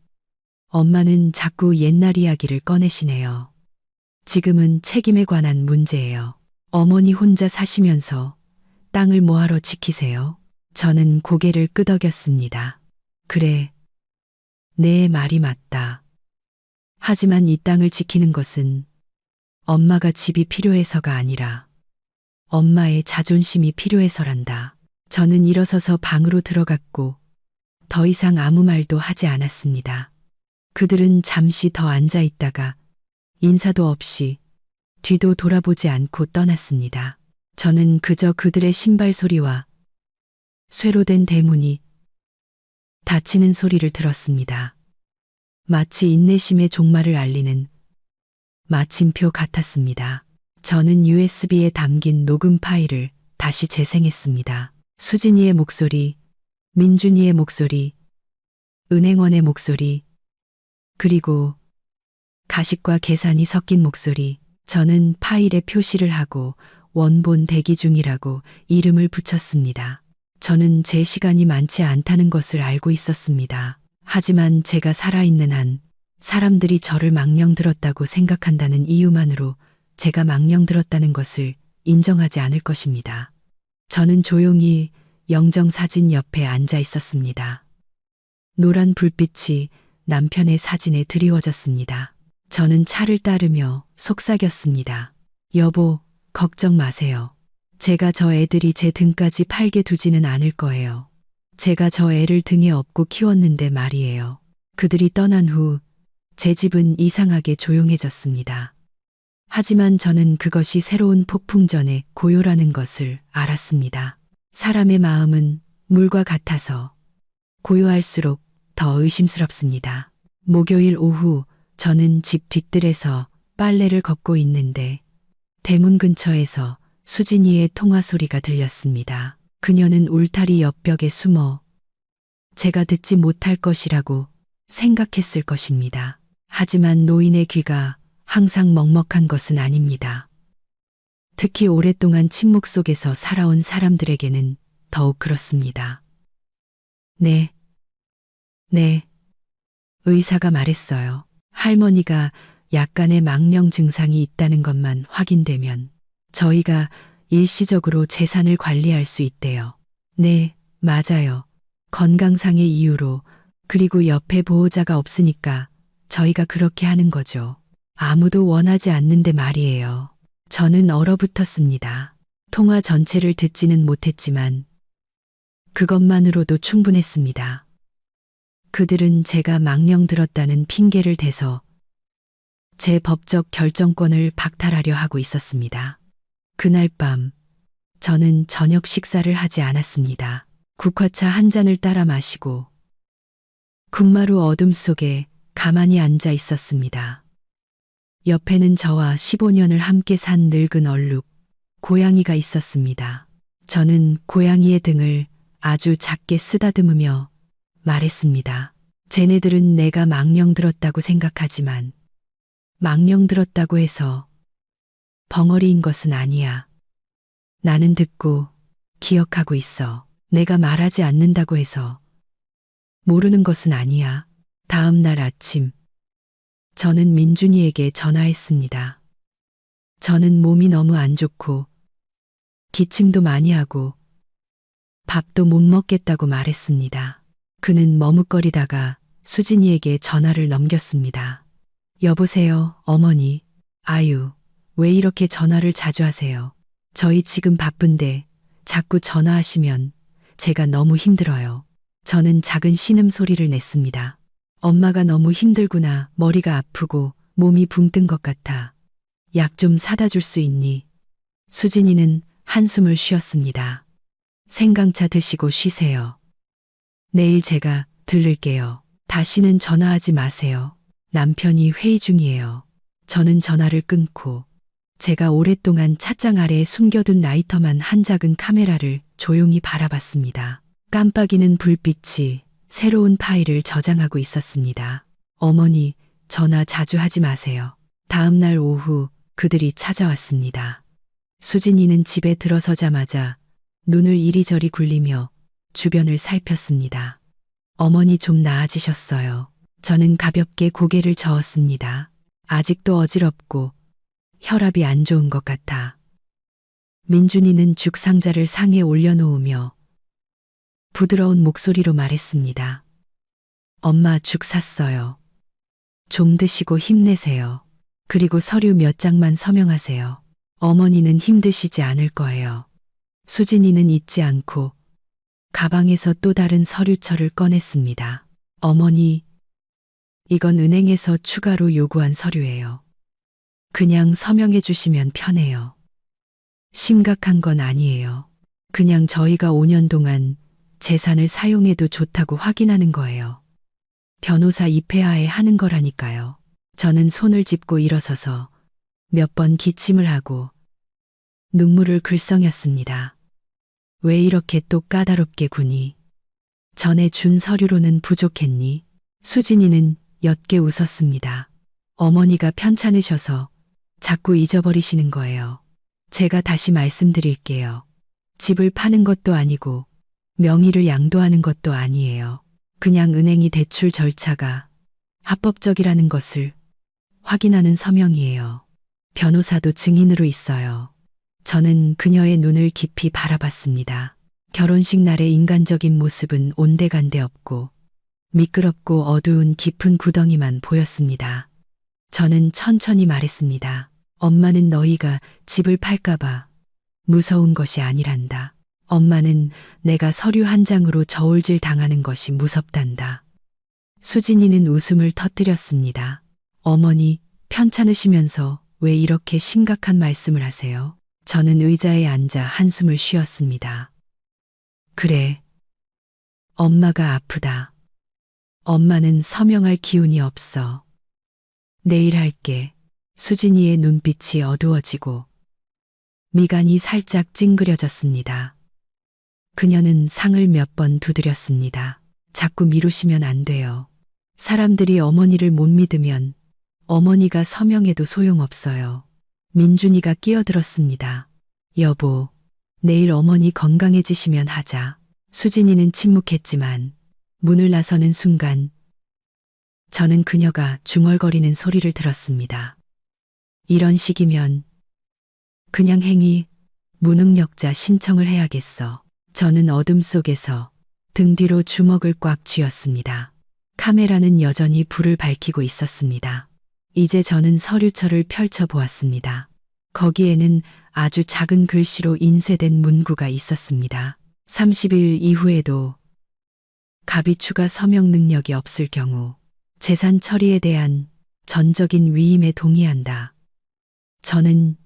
엄마는 자꾸 옛날 이야기를 꺼내시네요. 지금은 책임에 관한 문제예요. 어머니 혼자 사시면서 땅을 뭐하러 지키세요? 저는 고개를 끄덕였습니다. 그래, 내 말이 맞다. 하지만 이 땅을 지키는 것은 엄마가 집이 필요해서가 아니라 엄마의 자존심이 필요해서란다. 저는 일어서서 방으로 들어갔고 더 이상 아무 말도 하지 않았습니다. 그들은 잠시 더 앉아 있다가 인사도 없이 뒤도 돌아보지 않고 떠났습니다. 저는 그저 그들의 신발 소리와 쇠로 된 대문이 닫히는 소리를 들었습니다. 마치 인내심의 종말을 알리는 마침표 같았습니다. 저는 USB에 담긴 녹음 파일을 다시 재생했습니다. 수진이의 목소리, 민준이의 목소리, 은행원의 목소리, 그리고 가식과 계산이 섞인 목소리. 저는 파일에 표시를 하고 원본 대기 중이라고 이름을 붙였습니다. 저는 제 시간이 많지 않다는 것을 알고 있었습니다. 하지만 제가 살아있는 한 사람들이 저를 망령들었다고 생각한다는 이유만으로 제가 망령들었다는 것을 인정하지 않을 것입니다. 저는 조용히 영정사진 옆에 앉아 있었습니다. 노란 불빛이 남편의 사진에 드리워졌습니다. 저는 차를 따르며 속삭였습니다. 여보, 걱정 마세요. 제가 저 애들이 제 등까지 팔게 두지는 않을 거예요. 제가 저 애를 등에 업고 키웠는데 말이에요. 그들이 떠난 후 제 집은 이상하게 조용해졌습니다. 하지만 저는 그것이 새로운 폭풍전의 고요라는 것을 알았습니다. 사람의 마음은 물과 같아서 고요할수록 더 의심스럽습니다. 목요일 오후 저는 집 뒤뜰에서 빨래를 걷고 있는데 대문 근처에서 수진이의 통화 소리가 들렸습니다. 그녀는 울타리 옆벽에 숨어 제가 듣지 못할 것이라고 생각했을 것입니다. 하지만 노인의 귀가 항상 먹먹한 것은 아닙니다. 특히 오랫동안 침묵 속에서 살아온 사람들에게는 더욱 그렇습니다. 네, 의사가 말했어요. 할머니가 약간의 망령 증상이 있다는 것만 확인되면 저희가 일시적으로 재산을 관리할 수 있대요. 네, 맞아요. 건강상의 이유로, 그리고 옆에 보호자가 없으니까 저희가 그렇게 하는 거죠. 아무도 원하지 않는데 말이에요. 저는 얼어붙었습니다. 통화 전체를 듣지는 못했지만 그것만으로도 충분했습니다. 그들은 제가 망령들었다는 핑계를 대서 제 법적 결정권을 박탈하려 하고 있었습니다. 그날 밤 저는 저녁 식사를 하지 않았습니다. 국화차 한 잔을 따라 마시고 국마루 어둠 속에 가만히 앉아 있었습니다. 옆에는 저와 15년을 함께 산 늙은 얼룩, 고양이가 있었습니다. 저는 고양이의 등을 아주 작게 쓰다듬으며 말했습니다. 쟤네들은 내가 망령들었다고 생각하지만 망령들었다고 해서 벙어리인 것은 아니야. 나는 듣고 기억하고 있어. 내가 말하지 않는다고 해서 모르는 것은 아니야. 다음 날 아침 저는 민준이에게 전화했습니다. 저는 몸이 너무 안 좋고 기침도 많이 하고 밥도 못 먹겠다고 말했습니다. 그는 머뭇거리다가 수진이에게 전화를 넘겼습니다. 여보세요, 어머니. 아유, 왜 이렇게 전화를 자주 하세요? 저희 지금 바쁜데 자꾸 전화하시면 제가 너무 힘들어요. 저는 작은 신음소리를 냈습니다. 엄마가 너무 힘들구나. 머리가 아프고 몸이 붕 뜬 것 같아. 약 좀 사다 줄 수 있니? 수진이는 한숨을 쉬었습니다. 생강차 드시고 쉬세요. 내일 제가 들를게요. 다시는 전화하지 마세요. 남편이 회의 중이에요. 저는 전화를 끊고 제가 오랫동안 찻장 아래에 숨겨둔 라이터만 한 작은 카메라를 조용히 바라봤습니다. 깜빡이는 불빛이 새로운 파일을 저장하고 있었습니다. 어머니, 전화 자주 하지 마세요. 다음 날 오후 그들이 찾아왔습니다. 수진이는 집에 들어서자마자 눈을 이리저리 굴리며 주변을 살폈습니다. 어머니 좀 나아지셨어요. 저는 가볍게 고개를 저었습니다. 아직도 어지럽고 혈압이 안 좋은 것 같아. 민준이는 죽 상자를 상에 올려놓으며 부드러운 목소리로 말했습니다. 엄마 죽 샀어요. 좀 드시고 힘내세요. 그리고 서류 몇 장만 서명하세요. 어머니는 힘드시지 않을 거예요. 수진이는 잊지 않고 가방에서 또 다른 서류철을 꺼냈습니다. 어머니, 이건 은행에서 추가로 요구한 서류예요. 그냥 서명해 주시면 편해요. 심각한 건 아니에요. 그냥 저희가 5년 동안 재산을 사용해도 좋다고 확인하는 거예요. 변호사 입회하에 하는 거라니까요. 저는 손을 짚고 일어서서 몇 번 기침을 하고 눈물을 글썽였습니다. 왜 이렇게 또 까다롭게 구니? 전에 준 서류로는 부족했니? 수진이는 옅게 웃었습니다. 어머니가 편찮으셔서 자꾸 잊어버리시는 거예요. 제가 다시 말씀드릴게요. 집을 파는 것도 아니고 명의를 양도하는 것도 아니에요. 그냥 은행이 대출 절차가 합법적이라는 것을 확인하는 서명이에요. 변호사도 증인으로 있어요. 저는 그녀의 눈을 깊이 바라봤습니다. 결혼식 날의 인간적인 모습은 온데간데 없고 미끄럽고 어두운 깊은 구덩이만 보였습니다. 저는 천천히 말했습니다. 엄마는 너희가 집을 팔까봐 무서운 것이 아니란다. 엄마는 내가 서류 한 장으로 저울질 당하는 것이 무섭단다. 수진이는 웃음을 터뜨렸습니다. 어머니, 편찮으시면서 왜 이렇게 심각한 말씀을 하세요? 저는 의자에 앉아 한숨을 쉬었습니다. 그래. 엄마가 아프다. 엄마는 서명할 기운이 없어. 내일 할게. 수진이의 눈빛이 어두워지고 미간이 살짝 찡그려졌습니다. 그녀는 상을 몇 번 두드렸습니다. 자꾸 미루시면 안 돼요. 사람들이 어머니를 못 믿으면 어머니가 서명해도 소용없어요. 민준이가 끼어들었습니다. 여보, 내일 어머니 건강해지시면 하자. 수진이는 침묵했지만 문을 나서는 순간 저는 그녀가 중얼거리는 소리를 들었습니다. 이런 식이면 그냥 행위 무능력자 신청을 해야겠어. 저는 어둠 속에서 등 뒤로 주먹을 꽉 쥐었습니다. 카메라는 여전히 불을 밝히고 있었습니다. 이제 저는 서류철을 펼쳐보았습니다. 거기에는 아주 작은 글씨로 인쇄된 문구가 있었습니다. 30일 이후에도 갑이 추가 서명 능력이 없을 경우 재산 처리에 대한 전적인 위임에 동의한다. 저는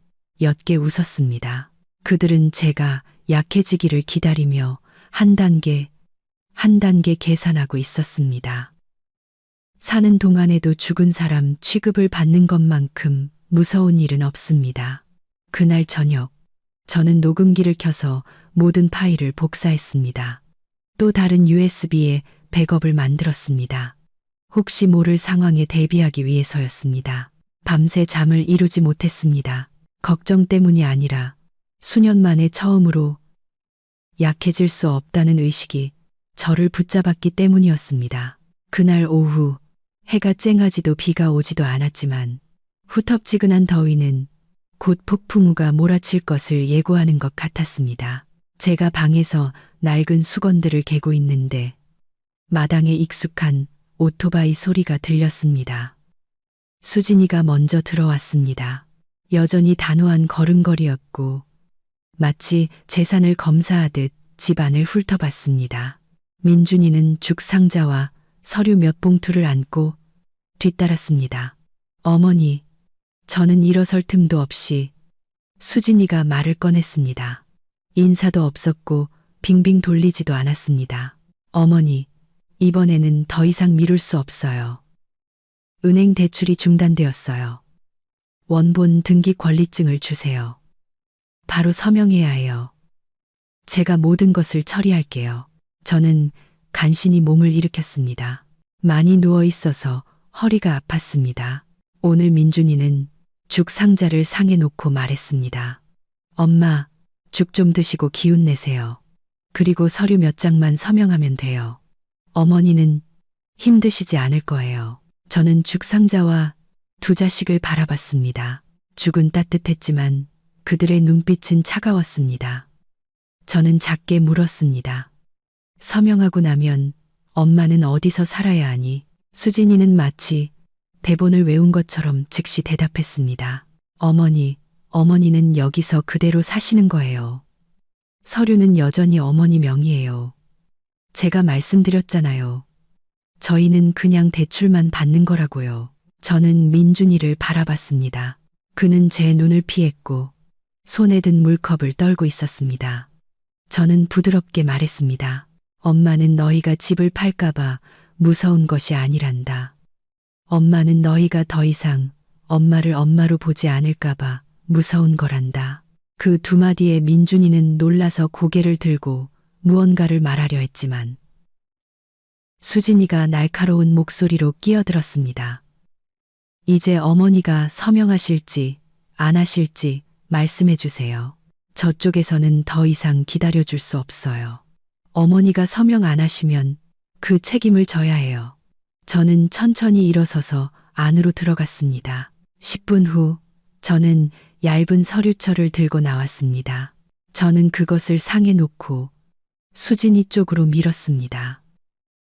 옅게 웃었습니다. 그들은 제가 약해지기를 기다리며 한 단계 계산하고 있었습니다. 사는 동안에도 죽은 사람 취급을 받는 것만큼 무서운 일은 없습니다. 그날 저녁, 저는 녹음기를 켜서 모든 파일을 복사했습니다. 또 다른 USB에 백업을 만들었습니다. 혹시 모를 상황에 대비하기 위해서였습니다. 밤새 잠을 이루지 못했습니다. 걱정 때문이 아니라 수년 만에 처음으로 약해질 수 없다는 의식이 저를 붙잡았기 때문이었습니다. 그날 오후 해가 쨍하지도 비가 오지도 않았지만 후텁지근한 더위는 곧 폭풍우가 몰아칠 것을 예고하는 것 같았습니다. 제가 방에서 낡은 수건들을 개고 있는데 마당에 익숙한 오토바이 소리가 들렸습니다. 수진이가 먼저 들어왔습니다. 여전히 단호한 걸음걸이였고 마치 재산을 검사하듯 집안을 훑어봤습니다. 민준이는 죽상자와 서류 몇 봉투를 안고 뒤따랐습니다. 어머니, 저는 일어설 틈도 없이 수진이가 말을 꺼냈습니다. 인사도 없었고 빙빙 돌리지도 않았습니다. 어머니, 이번에는 더 이상 미룰 수 없어요. 은행 대출이 중단되었어요. 원본 등기 권리증을 주세요. 바로 서명해야 해요. 제가 모든 것을 처리할게요. 저는 간신히 몸을 일으켰습니다. 많이 누워 있어서 허리가 아팠습니다. 오늘 민준이는 죽 상자를 상에 놓고 말했습니다. 엄마, 죽 좀 드시고 기운 내세요. 그리고 서류 몇 장만 서명하면 돼요. 어머니는 힘드시지 않을 거예요. 저는 죽 상자와 두 자식을 바라봤습니다. 죽은 따뜻했지만 그들의 눈빛은 차가웠습니다. 저는 작게 물었습니다. 서명하고 나면 엄마는 어디서 살아야 하니? 수진이는 마치 대본을 외운 것처럼 즉시 대답했습니다. 어머니는 여기서 그대로 사시는 거예요. 서류는 여전히 어머니 명의예요. 제가 말씀드렸잖아요. 저희는 그냥 대출만 받는 거라고요. 저는 민준이를 바라봤습니다. 그는 제 눈을 피했고 손에 든 물컵을 떨고 있었습니다. 저는 부드럽게 말했습니다. 엄마는 너희가 집을 팔까봐 무서운 것이 아니란다. 엄마는 너희가 더 이상 엄마를 엄마로 보지 않을까봐 무서운 거란다. 그 두 마디에 민준이는 놀라서 고개를 들고 무언가를 말하려 했지만 수진이가 날카로운 목소리로 끼어들었습니다. 이제 어머니가 서명하실지 안 하실지 말씀해 주세요. 저쪽에서는 더 이상 기다려줄 수 없어요. 어머니가 서명 안 하시면 그 책임을 져야 해요. 저는 천천히 일어서서 안으로 들어갔습니다. 10분 후 저는 얇은 서류철을 들고 나왔습니다. 저는 그것을 상에 놓고 수진이 쪽으로 밀었습니다.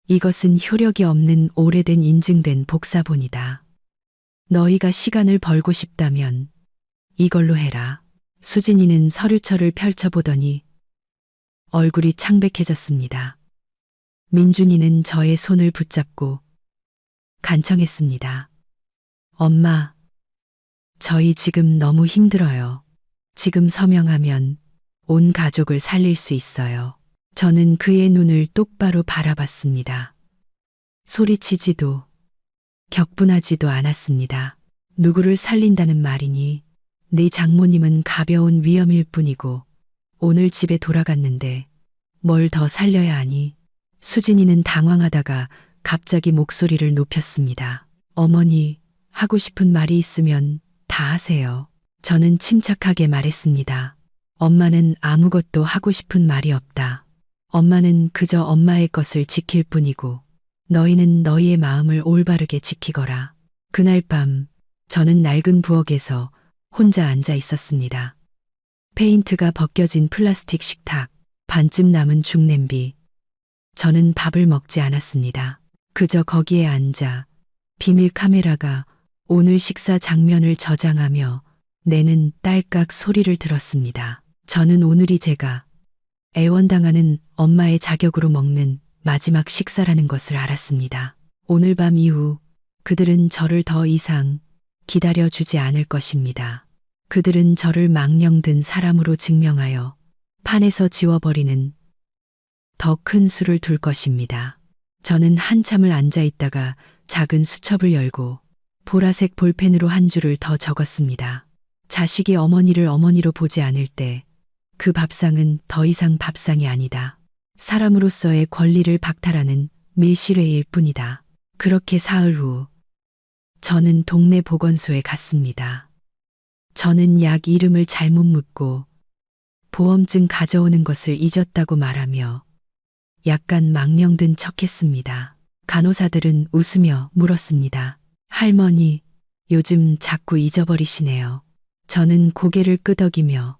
이것은 효력이 없는 오래된 인증된 복사본이다. 너희가 시간을 벌고 싶다면 이걸로 해라. 수진이는 서류철을 펼쳐보더니 얼굴이 창백해졌습니다. 민준이는 저의 손을 붙잡고 간청했습니다. 엄마, 저희 지금 너무 힘들어요. 지금 서명하면 온 가족을 살릴 수 있어요. 저는 그의 눈을 똑바로 바라봤습니다. 소리치지도 격분하지도 않았습니다. 누구를 살린다는 말이니 네 장모님은 가벼운 위험일 뿐이고 오늘 집에 돌아갔는데 뭘 더 살려야 하니? 수진이는 당황하다가 갑자기 목소리를 높였습니다. 어머니, 하고 싶은 말이 있으면 다 하세요. 저는 침착하게 말했습니다. 엄마는 아무것도 하고 싶은 말이 없다. 엄마는 그저 엄마의 것을 지킬 뿐이고 너희는 너희의 마음을 올바르게 지키거라. 그날 밤 저는 낡은 부엌에서 혼자 앉아 있었습니다. 페인트가 벗겨진 플라스틱 식탁, 반쯤 남은 죽냄비. 저는 밥을 먹지 않았습니다. 그저 거기에 앉아 비밀 카메라가 오늘 식사 장면을 저장하며 내는 딸깍 소리를 들었습니다. 저는 오늘이 제가 애원당하는 엄마의 자격으로 먹는 마지막 식사라는 것을 알았습니다. 오늘 밤 이후 그들은 저를 더 이상 기다려주지 않을 것입니다. 그들은 저를 망령된 사람으로 증명하여 판에서 지워버리는 더 큰 수를 둘 것입니다. 저는 한참을 앉아 있다가 작은 수첩을 열고 보라색 볼펜으로 한 줄을 더 적었습니다. 자식이 어머니를 어머니로 보지 않을 때 그 밥상은 더 이상 밥상이 아니다. 사람으로서의 권리를 박탈하는 밀실회일 뿐이다. 그렇게 사흘 후 저는 동네 보건소에 갔습니다. 저는 약 이름을 잘못 묻고 보험증 가져오는 것을 잊었다고 말하며 약간 망령든 척했습니다. 간호사들은 웃으며 물었습니다. 할머니, 요즘 자꾸 잊어버리시네요. 저는 고개를 끄덕이며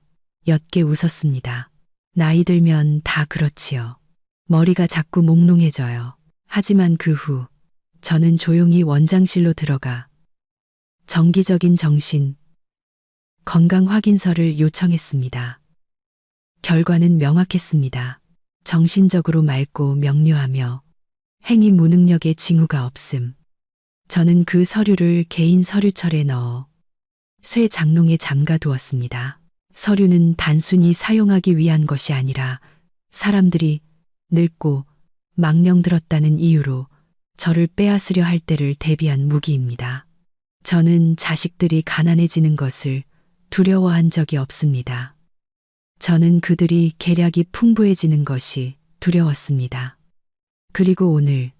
옅게 웃었습니다. 나이 들면 다 그렇지요. 머리가 자꾸 몽롱해져요. 하지만 그 후 저는 조용히 원장실로 들어가 정기적인 정신 건강 확인서를 요청했습니다. 결과는 명확했습니다. 정신적으로 맑고 명료하며 행위 무능력의 징후가 없음. 저는 그 서류를 개인 서류철에 넣어 쇠 장롱에 잠가 두었습니다. 서류는 단순히 사용하기 위한 것이 아니라 사람들이 늙고 망령들었다는 이유로 저를 빼앗으려 할 때를 대비한 무기입니다. 저는 자식들이 가난해지는 것을 두려워한 적이 없습니다. 저는 그들이 계략이 풍부해지는 것이 두려웠습니다. 그리고 오늘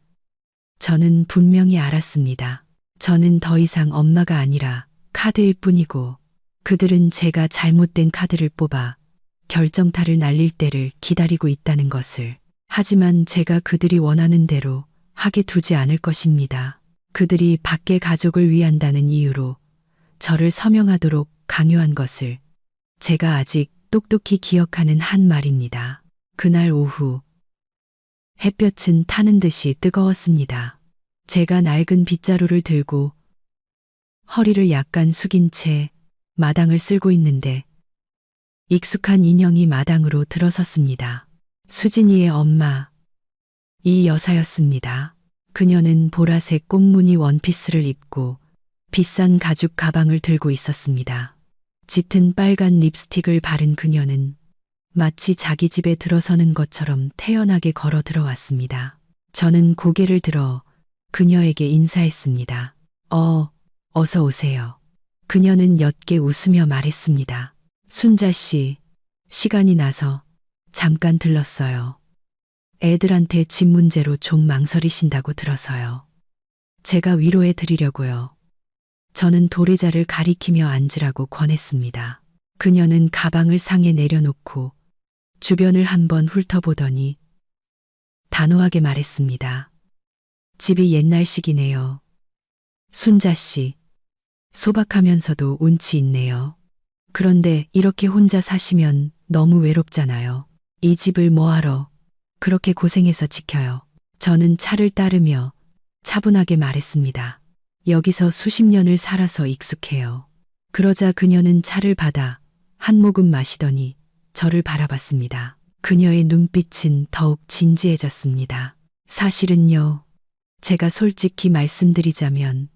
저는 분명히 알았습니다. 저는 더 이상 엄마가 아니라 카드일 뿐이고 그들은 제가 잘못된 카드를 뽑아 결정타를 날릴 때를 기다리고 있다는 것을. 하지만 제가 그들이 원하는 대로 하게 두지 않을 것입니다. 그들이 밖의 가족을 위한다는 이유로 저를 서명하도록 강요한 것을 제가 아직 똑똑히 기억하는 한 말입니다. 그날 오후 햇볕은 타는 듯이 뜨거웠습니다. 제가 낡은 빗자루를 들고 허리를 약간 숙인 채 마당을 쓸고 있는데 익숙한 인형이 마당으로 들어섰습니다. 수진이의 엄마, 이 여사였습니다. 그녀는 보라색 꽃무늬 원피스를 입고 비싼 가죽 가방을 들고 있었습니다. 짙은 빨간 립스틱을 바른 그녀는 마치 자기 집에 들어서는 것처럼 태연하게 걸어 들어왔습니다. 저는 고개를 들어 그녀에게 인사했습니다. 어서 오세요. 그녀는 옅게 웃으며 말했습니다. 순자 씨, 시간이 나서 잠깐 들렀어요. 애들한테 집 문제로 좀 망설이신다고 들어서요. 제가 위로해 드리려고요. 저는 도래자를 가리키며 앉으라고 권했습니다. 그녀는 가방을 상에 내려놓고 주변을 한번 훑어보더니 단호하게 말했습니다. 집이 옛날식이네요. 순자 씨, 소박하면서도 운치 있네요. 그런데 이렇게 혼자 사시면 너무 외롭잖아요. 이 집을 뭐하러 그렇게 고생해서 지켜요. 저는 차를 따르며 차분하게 말했습니다. 여기서 수십 년을 살아서 익숙해요. 그러자 그녀는 차를 받아 한 모금 마시더니 저를 바라봤습니다. 그녀의 눈빛은 더욱 진지해졌습니다. 사실은요, 제가 솔직히 말씀드리자면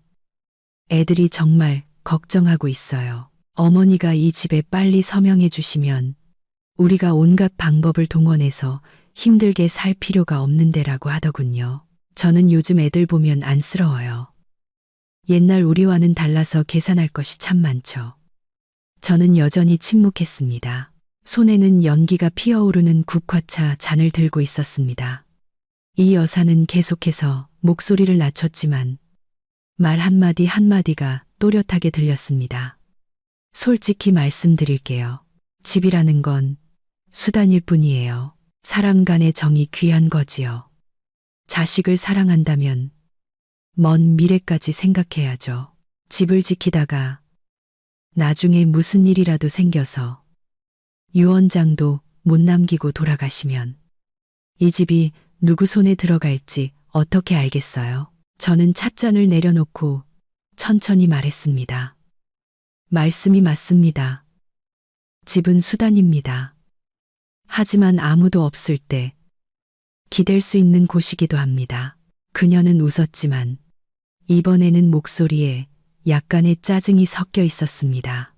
애들이 정말 걱정하고 있어요. 어머니가 이 집에 빨리 서명해 주시면 우리가 온갖 방법을 동원해서 힘들게 살 필요가 없는데라고 하더군요. 저는 요즘 애들 보면 안쓰러워요. 옛날 우리와는 달라서 계산할 것이 참 많죠. 저는 여전히 침묵했습니다. 손에는 연기가 피어오르는 국화차 잔을 들고 있었습니다. 이 여사는 계속해서 목소리를 낮췄지만 말 한마디 한마디가 또렷하게 들렸습니다. 솔직히 말씀드릴게요. 집이라는 건 수단일 뿐이에요. 사람 간의 정이 귀한 거지요. 자식을 사랑한다면 먼 미래까지 생각해야죠. 집을 지키다가 나중에 무슨 일이라도 생겨서 유언장도 못 남기고 돌아가시면 이 집이 누구 손에 들어갈지 어떻게 알겠어요? 저는 찻잔을 내려놓고 천천히 말했습니다. 말씀이 맞습니다. 집은 수단입니다. 하지만 아무도 없을 때 기댈 수 있는 곳이기도 합니다. 그녀는 웃었지만 이번에는 목소리에 약간의 짜증이 섞여 있었습니다.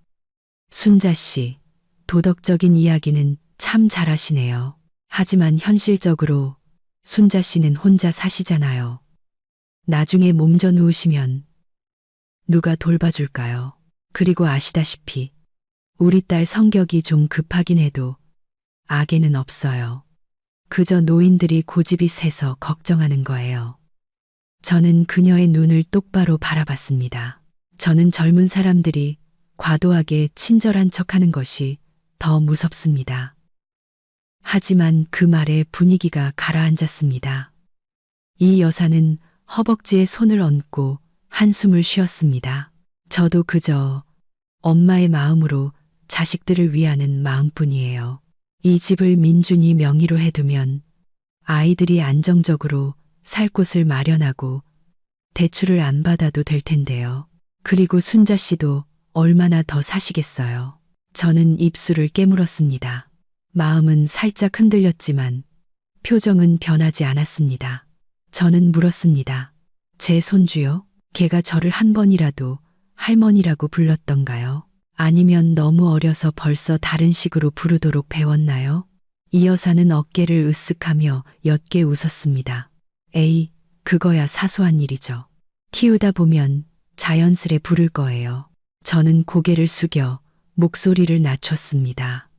순자 씨, 도덕적인 이야기는 참 잘하시네요. 하지만 현실적으로 순자 씨는 혼자 사시잖아요. 나중에 몸져 누우시면 누가 돌봐줄까요? 그리고 아시다시피 우리 딸 성격이 좀 급하긴 해도 악에는 없어요. 그저 노인들이 고집이 세서 걱정하는 거예요. 저는 그녀의 눈을 똑바로 바라봤습니다. 저는 젊은 사람들이 과도하게 친절한 척하는 것이 더 무섭습니다. 하지만 그 말에 분위기가 가라앉았습니다. 이 여사는 허벅지에 손을 얹고 한숨을 쉬었습니다. 저도 그저 엄마의 마음으로 자식들을 위하는 마음뿐이에요. 이 집을 민준이 명의로 해두면 아이들이 안정적으로 살 곳을 마련하고 대출을 안 받아도 될 텐데요. 그리고 순자 씨도 얼마나 더 사시겠어요. 저는 입술을 깨물었습니다. 마음은 살짝 흔들렸지만 표정은 변하지 않았습니다. 저는 물었습니다. 제 손주요? 걔가 저를 한 번이라도 할머니라고 불렀던가요? 아니면 너무 어려서 벌써 다른 식으로 부르도록 배웠나요? 이 여사는 어깨를 으쓱하며 옅게 웃었습니다. 에이, 그거야 사소한 일이죠. 키우다 보면 자연스레 부를 거예요. 저는 고개를 숙여 목소리를 낮췄습니다.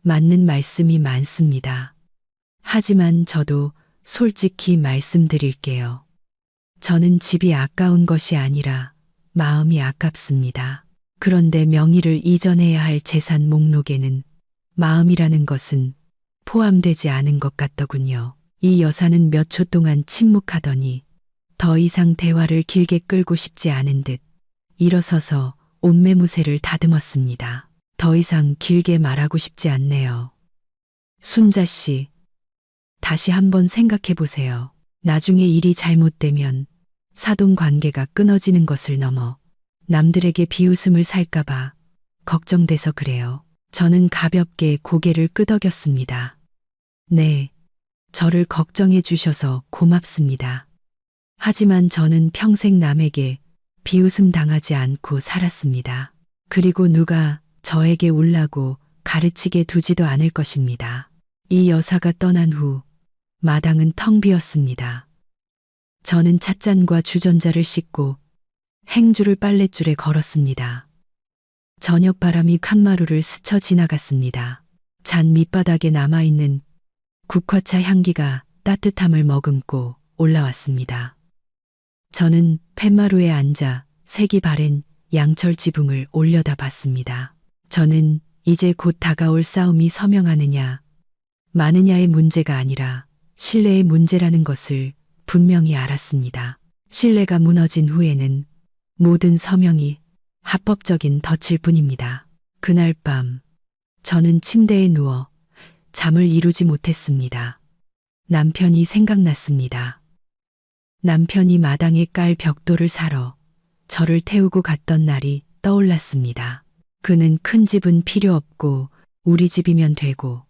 맞는 말씀이 많습니다. 하지만 저도 솔직히 말씀드릴게요. 저는 집이 아까운 것이 아니라 마음이 아깝습니다. 그런데 명의를 이전해야 할 재산 목록에는 마음이라는 것은 포함되지 않은 것 같더군요. 이 여사는 몇 초 동안 침묵하더니 더 이상 대화를 길게 끌고 싶지 않은 듯 일어서서 옷매무새를 다듬었습니다. 더 이상 길게 말하고 싶지 않네요. 순자 씨, 다시 한번 생각해 보세요. 나중에 일이 잘못되면 사돈 관계가 끊어지는 것을 넘어 남들에게 비웃음을 살까봐 걱정돼서 그래요. 저는 가볍게 고개를 끄덕였습니다. 네, 저를 걱정해 주셔서 고맙습니다. 하지만 저는 평생 남에게 비웃음 당하지 않고 살았습니다. 그리고 누가 저에게 울라고 가르치게 두지도 않을 것입니다. 이 여사가 떠난 후 마당은 텅 비었습니다. 저는 찻잔과 주전자를 씻고 행주를 빨랫줄에 걸었습니다. 저녁 바람이 칸마루를 스쳐 지나갔습니다. 잔 밑바닥에 남아있는 국화차 향기가 따뜻함을 머금고 올라왔습니다. 저는 팻마루에 앉아 색이 바랜 양철 지붕을 올려다봤습니다. 저는 이제 곧 다가올 싸움이 서명하느냐 마느냐의 문제가 아니라 신뢰의 문제라는 것을 분명히 알았습니다. 신뢰가 무너진 후에는 모든 서명이 합법적인 덫일 뿐입니다. 그날 밤 저는 침대에 누워 잠을 이루지 못했습니다. 남편이 생각났습니다. 남편이 마당에 깔 벽돌을 사러 저를 태우고 갔던 날이 떠올랐습니다. 그는 큰 집은 필요 없고 우리 집이면 되고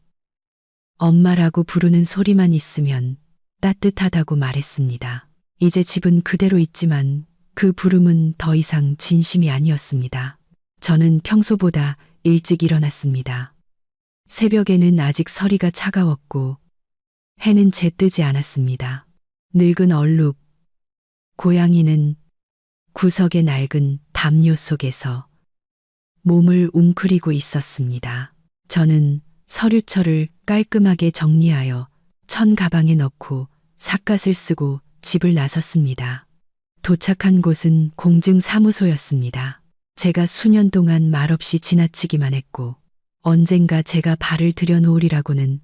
엄마라고 부르는 소리만 있으면 따뜻하다고 말했습니다. 이제 집은 그대로 있지만 그 부름은 더 이상 진심이 아니었습니다. 저는 평소보다 일찍 일어났습니다. 새벽에는 아직 서리가 차가웠고 해는 채 뜨지 않았습니다. 늙은 얼룩, 고양이는 구석의 낡은 담요 속에서 몸을 웅크리고 있었습니다. 저는 서류철을 깔끔하게 정리하여 천 가방에 넣고 삿갓을 쓰고 집을 나섰습니다. 도착한 곳은 공증사무소였습니다. 제가 수년 동안 말없이 지나치기만 했고 언젠가 제가 발을 들여놓으리라고는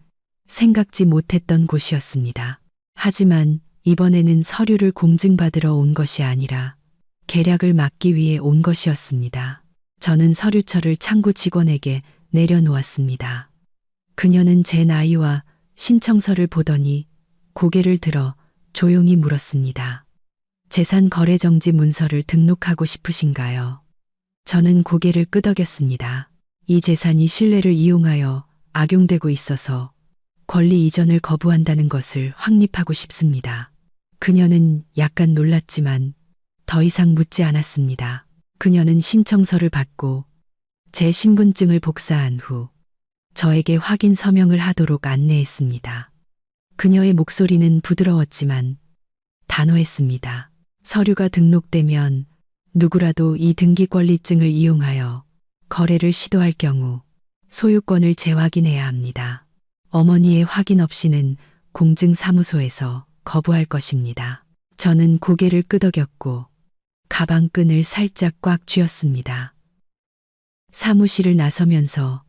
생각지 못했던 곳이었습니다. 하지만 이번에는 서류를 공증받으러 온 것이 아니라 계략을 막기 위해 온 것이었습니다. 저는 서류철을 창구 직원에게 내려놓았습니다. 그녀는 제 나이와 신청서를 보더니 고개를 들어 조용히 물었습니다. 재산 거래 정지 문서를 등록하고 싶으신가요? 저는 고개를 끄덕였습니다. 이 재산이 신뢰를 이용하여 악용되고 있어서 권리 이전을 거부한다는 것을 확립하고 싶습니다. 그녀는 약간 놀랐지만 더 이상 묻지 않았습니다. 그녀는 신청서를 받고 제 신분증을 복사한 후 저에게 확인 서명을 하도록 안내했습니다. 그녀의 목소리는 부드러웠지만 단호했습니다. 서류가 등록되면 누구라도 이 등기권리증을 이용하여 거래를 시도할 경우 소유권을 재확인해야 합니다. 어머니의 확인 없이는 공증사무소에서 거부할 것입니다. 저는 고개를 끄덕였고 가방끈을 살짝 꽉 쥐었습니다. 사무실을 나서면서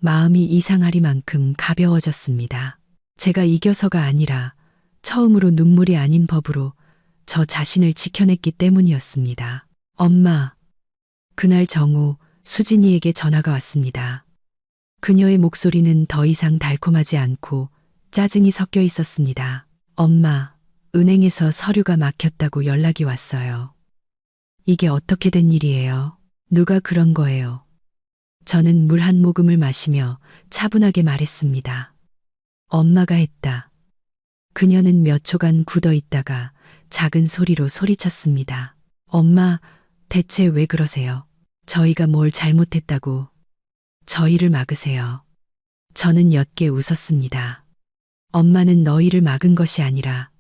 마음이 이상하리만큼 가벼워졌습니다. 제가 이겨서가 아니라 처음으로 눈물이 아닌 법으로 저 자신을 지켜냈기 때문이었습니다. 엄마, 그날 정오 수진이에게 전화가 왔습니다. 그녀의 목소리는 더 이상 달콤하지 않고 짜증이 섞여 있었습니다. 엄마, 은행에서 서류가 막혔다고 연락이 왔어요. 이게 어떻게 된 일이에요? 누가 그런 거예요? 저는 물 한 모금을 마시며 차분하게 말했습니다. 엄마가 했다. 그녀는 몇 초간 굳어 있다가 작은 소리로 소리쳤습니다. 엄마, 대체 왜 그러세요? 저희가 뭘 잘못했다고 저희를 막으세요. 저는 옅게 웃었습니다. 엄마는 너희를 막은 것이 아니라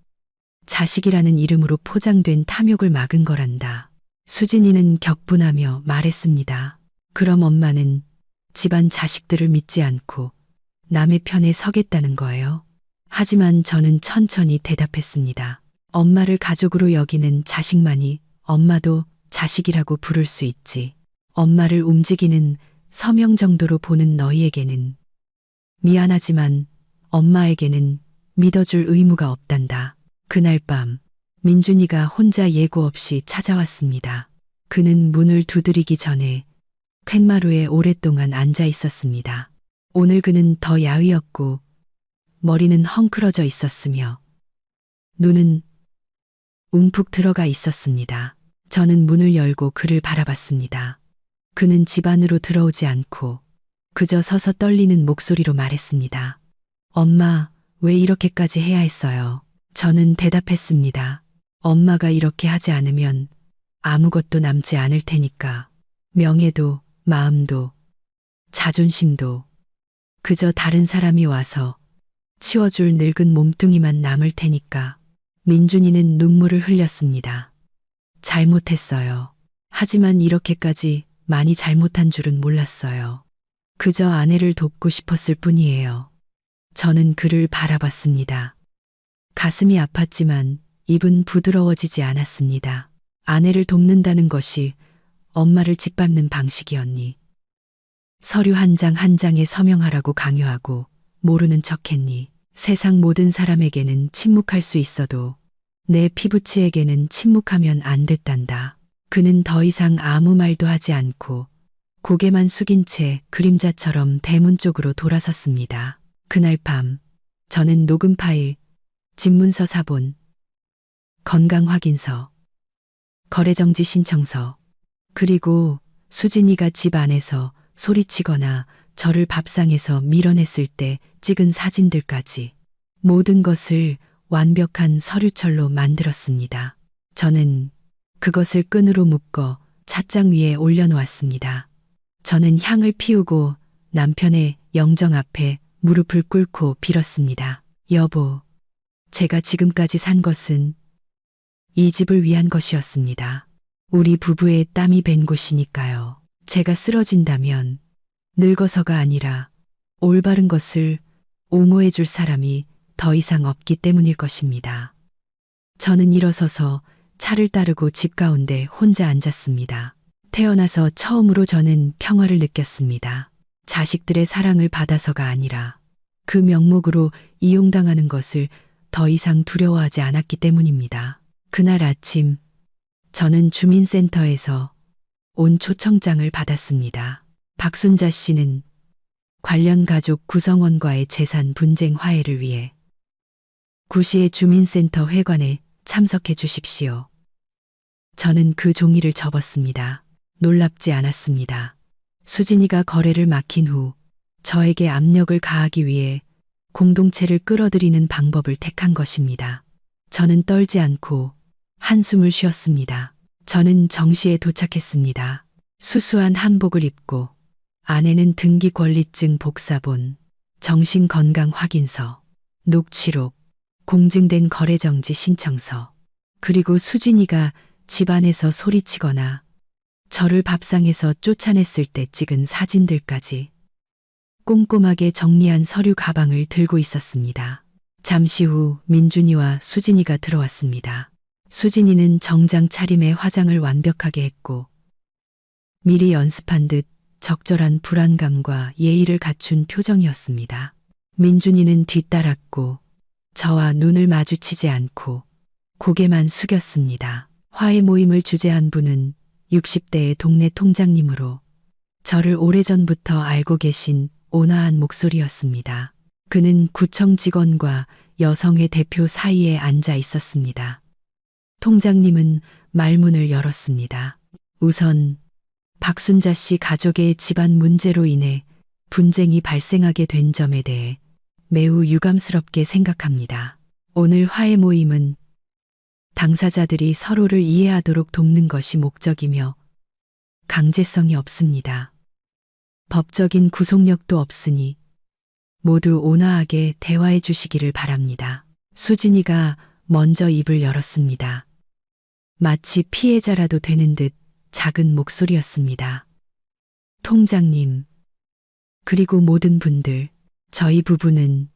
자식이라는 이름으로 포장된 탐욕을 막은 거란다. 수진이는 격분하며 말했습니다. 그럼 엄마는 집안 자식들을 믿지 않고 남의 편에 서겠다는 거예요? 하지만 저는 천천히 대답했습니다. 엄마를 가족으로 여기는 자식만이 엄마도 자식이라고 부를 수 있지. 엄마를 움직이는 서명 정도로 보는 너희에게는 미안하지만 엄마에게는 믿어줄 의무가 없단다. 그날 밤 민준이가 혼자 예고 없이 찾아왔습니다. 그는 문을 두드리기 전에 팻마루에 오랫동안 앉아 있었습니다. 오늘 그는 더 야위었고 머리는 헝클어져 있었으며 눈은 움푹 들어가 있었습니다. 저는 문을 열고 그를 바라봤습니다. 그는 집 안으로 들어오지 않고 그저 서서 떨리는 목소리로 말했습니다. 엄마, 왜 이렇게까지 해야 했어요? 저는 대답했습니다. 엄마가 이렇게 하지 않으면 아무것도 남지 않을 테니까. 명예도, 마음도, 자존심도 그저 다른 사람이 와서 치워줄 늙은 몸뚱이만 남을 테니까. 민준이는 눈물을 흘렸습니다. 잘못했어요. 하지만 이렇게까지 많이 잘못한 줄은 몰랐어요. 그저 아내를 돕고 싶었을 뿐이에요. 저는 그를 바라봤습니다. 가슴이 아팠지만 입은 부드러워지지 않았습니다. 아내를 돕는다는 것이 엄마를 짓밟는 방식이었니? 서류 한 장 한 장에 서명하라고 강요하고 모르는 척했니? 세상 모든 사람에게는 침묵할 수 있어도 내 피부치에게는 침묵하면 안 됐단다. 그는 더 이상 아무 말도 하지 않고 고개만 숙인 채 그림자처럼 대문 쪽으로 돌아섰습니다. 그날 밤 저는 녹음 파일, 집문서 사본, 건강확인서, 거래정지 신청서, 그리고 수진이가 집 안에서 소리치거나 저를 밥상에서 밀어냈을 때 찍은 사진들까지 모든 것을 완벽한 서류철로 만들었습니다. 저는 그것을 끈으로 묶어 찻장 위에 올려놓았습니다. 저는 향을 피우고 남편의 영정 앞에 무릎을 꿇고 빌었습니다. 여보, 제가 지금까지 산 것은 이 집을 위한 것이었습니다. 우리 부부의 땀이 밴 곳이니까요. 제가 쓰러진다면 늙어서가 아니라 올바른 것을 옹호해 줄 사람이 더 이상 없기 때문일 것입니다. 저는 일어서서 차를 따르고 집 가운데 혼자 앉았습니다. 태어나서 처음으로 저는 평화를 느꼈습니다. 자식들의 사랑을 받아서가 아니라 그 명목으로 이용당하는 것을 더 이상 두려워하지 않았기 때문입니다. 그날 아침 저는 주민센터에서 온 초청장을 받았습니다. 박순자 씨는 관련 가족 구성원과의 재산 분쟁 화해를 위해 구시의 주민센터 회관에 참석해 주십시오. 저는 그 종이를 접었습니다. 놀랍지 않았습니다. 수진이가 거래를 막힌 후 저에게 압력을 가하기 위해 공동체를 끌어들이는 방법을 택한 것입니다. 저는 떨지 않고 한숨을 쉬었습니다. 저는 정시에 도착했습니다. 수수한 한복을 입고 아내는 등기권리증 복사본, 정신건강확인서, 녹취록, 공증된 거래정지 신청서, 그리고 수진이가 집안에서 소리치거나 저를 밥상에서 쫓아냈을 때 찍은 사진들까지 꼼꼼하게 정리한 서류 가방을 들고 있었습니다. 잠시 후 민준이와 수진이가 들어왔습니다. 수진이는 정장 차림에 화장을 완벽하게 했고 미리 연습한 듯 적절한 불안감과 예의를 갖춘 표정이었습니다. 민준이는 뒤따랐고 저와 눈을 마주치지 않고 고개만 숙였습니다. 화해 모임을 주재한 분은 60대의 동네 통장님으로 저를 오래전부터 알고 계신 온화한 목소리였습니다. 그는 구청 직원과 여성의 대표 사이에 앉아 있었습니다. 통장님은 말문을 열었습니다. 우선 박순자 씨 가족의 집안 문제로 인해 분쟁이 발생하게 된 점에 대해 매우 유감스럽게 생각합니다. 오늘 화해 모임은 당사자들이 서로를 이해하도록 돕는 것이 목적이며 강제성이 없습니다. 법적인 구속력도 없으니 모두 온화하게 대화해 주시기를 바랍니다. 수진이가 먼저 입을 열었습니다. 마치 피해자라도 되는 듯 작은 목소리였습니다. 통장님, 그리고 모든 분들, 저희 부부는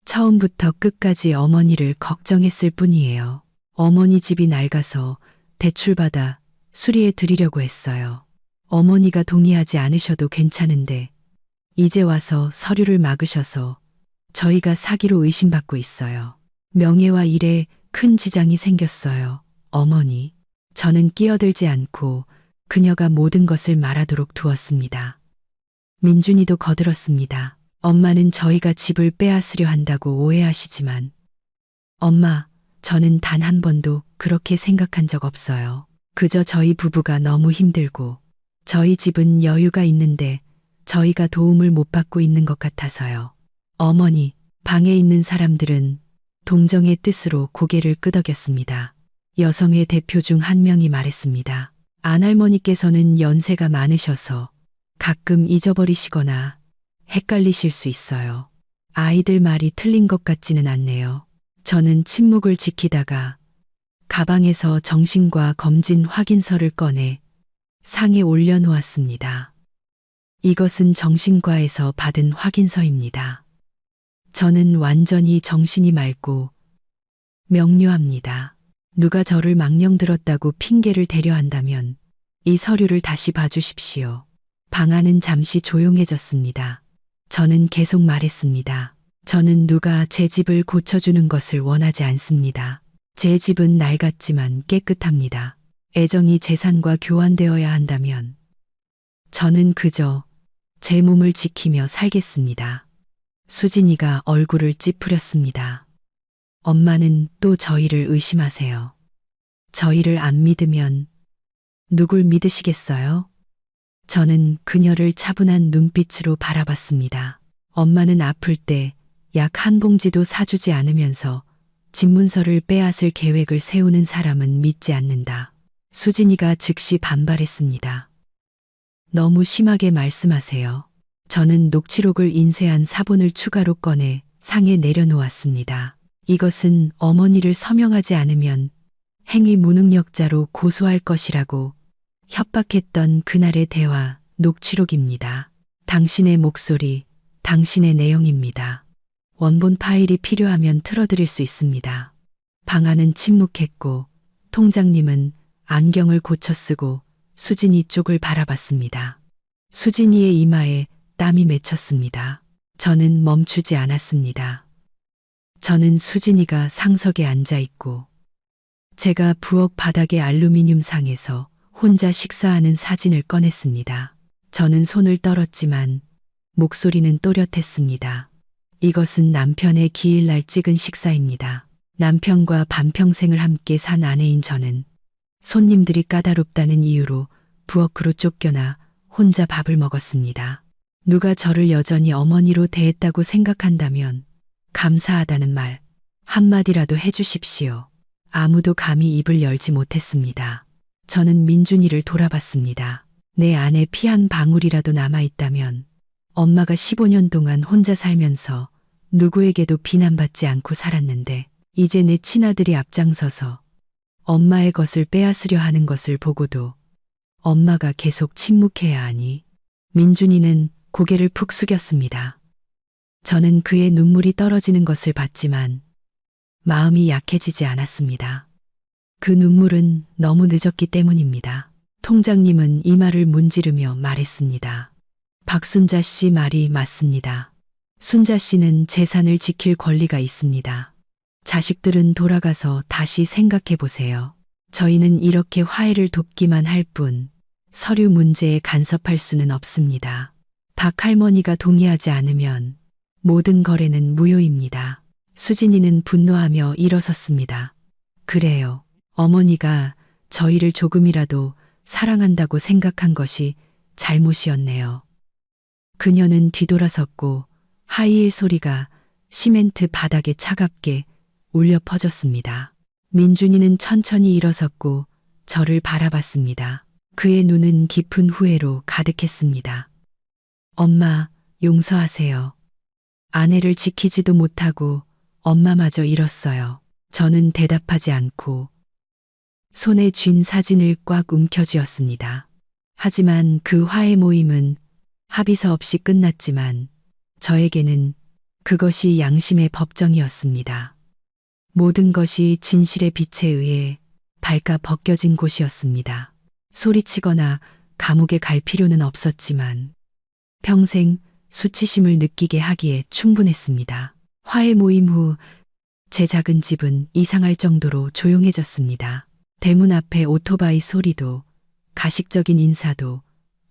처음부터 끝까지 어머니를 걱정했을 뿐이에요. 어머니 집이 낡아서 대출받아 수리해 드리려고 했어요. 어머니가 동의하지 않으셔도 괜찮은데 이제 와서 서류를 막으셔서 저희가 사기로 의심받고 있어요. 명예와 일에 큰 지장이 생겼어요. 어머니. 저는 끼어들지 않고 그녀가 모든 것을 말하도록 두었습니다. 민준이도 거들었습니다. 엄마는 저희가 집을 빼앗으려 한다고 오해하시지만 엄마, 저는 단 한 번도 그렇게 생각한 적 없어요. 그저 저희 부부가 너무 힘들고 저희 집은 여유가 있는데 저희가 도움을 못 받고 있는 것 같아서요. 어머니, 방에 있는 사람들은 동정의 뜻으로 고개를 끄덕였습니다. 여성의 대표 중 한 명이 말했습니다. 안할머니께서는 연세가 많으셔서 가끔 잊어버리시거나 헷갈리실 수 있어요. 아이들 말이 틀린 것 같지는 않네요. 저는 침묵을 지키다가 가방에서 정신과 검진 확인서를 꺼내 상에 올려놓았습니다. 이것은 정신과에서 받은 확인서입니다. 저는 완전히 정신이 맑고 명료합니다. 누가 저를 망령들었다고 핑계를 대려 한다면 이 서류를 다시 봐주십시오. 방 안은 잠시 조용해졌습니다. 저는 계속 말했습니다. 저는 누가 제 집을 고쳐주는 것을 원하지 않습니다. 제 집은 낡았지만 깨끗합니다. 애정이 재산과 교환되어야 한다면 저는 그저 제 몸을 지키며 살겠습니다. 수진이가 얼굴을 찌푸렸습니다. 엄마는 또 저희를 의심하세요. 저희를 안 믿으면 누굴 믿으시겠어요? 저는 그녀를 차분한 눈빛으로 바라봤습니다. 엄마는 아플 때 약 한 봉지도 사주지 않으면서 집문서를 빼앗을 계획을 세우는 사람은 믿지 않는다. 수진이가 즉시 반발했습니다. 너무 심하게 말씀하세요. 저는 녹취록을 인쇄한 사본을 추가로 꺼내 상에 내려놓았습니다. 이것은 어머니를 서명하지 않으면 행위 무능력자로 고소할 것이라고 협박했던 그날의 대화 녹취록입니다. 당신의 목소리, 당신의 내용입니다. 원본 파일이 필요하면 틀어드릴 수 있습니다. 방 안은 침묵했고 통장님은 안경을 고쳐 쓰고 수진이 쪽을 바라봤습니다. 수진이의 이마에 땀이 맺혔습니다. 저는 멈추지 않았습니다. 저는 수진이가 상석에 앉아 있고 제가 부엌 바닥의 알루미늄 상에서 혼자 식사하는 사진을 꺼냈습니다. 저는 손을 떨었지만 목소리는 또렷했습니다. 이것은 남편의 기일날 찍은 식사입니다. 남편과 반평생을 함께 산 아내인 저는 손님들이 까다롭다는 이유로 부엌으로 쫓겨나 혼자 밥을 먹었습니다. 누가 저를 여전히 어머니로 대했다고 생각한다면 감사하다는 말 한마디라도 해주십시오. 아무도 감히 입을 열지 못했습니다. 저는 민준이를 돌아봤습니다. 내 안에 피 한 방울이라도 남아있다면 엄마가 15년 동안 혼자 살면서 누구에게도 비난받지 않고 살았는데 이제 내 친아들이 앞장서서 엄마의 것을 빼앗으려 하는 것을 보고도 엄마가 계속 침묵해야 하니. 민준이는 고개를 푹 숙였습니다. 저는 그의 눈물이 떨어지는 것을 봤지만 마음이 약해지지 않았습니다. 그 눈물은 너무 늦었기 때문입니다. 통장님은 이마를 문지르며 말했습니다. 박순자 씨 말이 맞습니다. 순자 씨는 재산을 지킬 권리가 있습니다. 자식들은 돌아가서 다시 생각해 보세요. 저희는 이렇게 화해를 돕기만 할 뿐 서류 문제에 간섭할 수는 없습니다. 박 할머니가 동의하지 않으면 모든 거래는 무효입니다. 수진이는 분노하며 일어섰습니다. 그래요. 어머니가 저희를 조금이라도 사랑한다고 생각한 것이 잘못이었네요. 그녀는 뒤돌아섰고 하이힐 소리가 시멘트 바닥에 차갑게 울려 퍼졌습니다. 민준이는 천천히 일어섰고 저를 바라봤습니다. 그의 눈은 깊은 후회로 가득했습니다. 엄마, 용서하세요. 아내를 지키지도 못하고 엄마마저 잃었어요. 저는 대답하지 않고 손에 쥔 사진을 꽉 움켜쥐었습니다. 하지만 그 화해 모임은 합의서 없이 끝났지만 저에게는 그것이 양심의 법정이었습니다. 모든 것이 진실의 빛에 의해 발가 벗겨진 곳이었습니다. 소리치거나 감옥에 갈 필요는 없었지만 평생 수치심을 느끼게 하기에 충분했습니다. 화해 모임 후 제 작은 집은 이상할 정도로 조용해졌습니다. 대문 앞에 오토바이 소리도 가식적인 인사도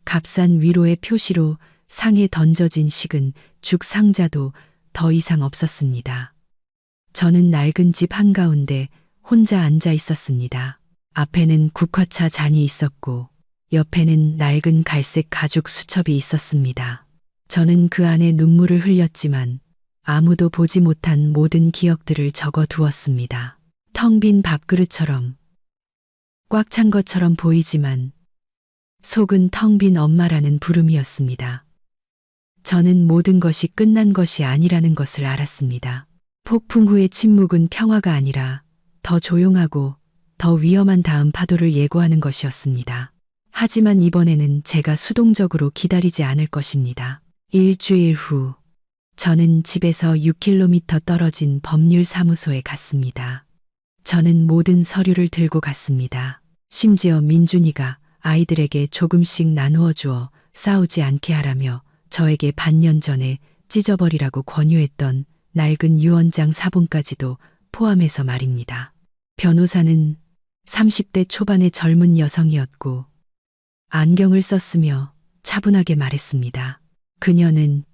값싼 위로의 표시로 상에 던져진 식은 죽 상자도 더 이상 없었습니다. 저는 낡은 집 한가운데 혼자 앉아 있었습니다. 앞에는 국화차 잔이 있었고 옆에는 낡은 갈색 가죽 수첩이 있었습니다. 저는 그 안에 눈물을 흘렸지만 아무도 보지 못한 모든 기억들을 적어 두었습니다. 텅 빈 밥그릇처럼 꽉 찬 것처럼 보이지만 속은 텅 빈 엄마라는 부름이었습니다. 저는 모든 것이 끝난 것이 아니라는 것을 알았습니다. 폭풍 후의 침묵은 평화가 아니라 더 조용하고 더 위험한 다음 파도를 예고하는 것이었습니다. 하지만 이번에는 제가 수동적으로 기다리지 않을 것입니다. 일주일 후, 저는 집에서 6km 떨어진 법률사무소에 갔습니다. 저는 모든 서류를 들고 갔습니다. 심지어 민준이가 아이들에게 조금씩 나누어 주어 싸우지 않게 하라며 저에게 반년 전에 찢어버리라고 권유했던 낡은 유언장 사본까지도 포함해서 말입니다. 변호사는 30대 초반의 젊은 여성이었고 안경을 썼으며 차분하게 말했습니다. 그녀는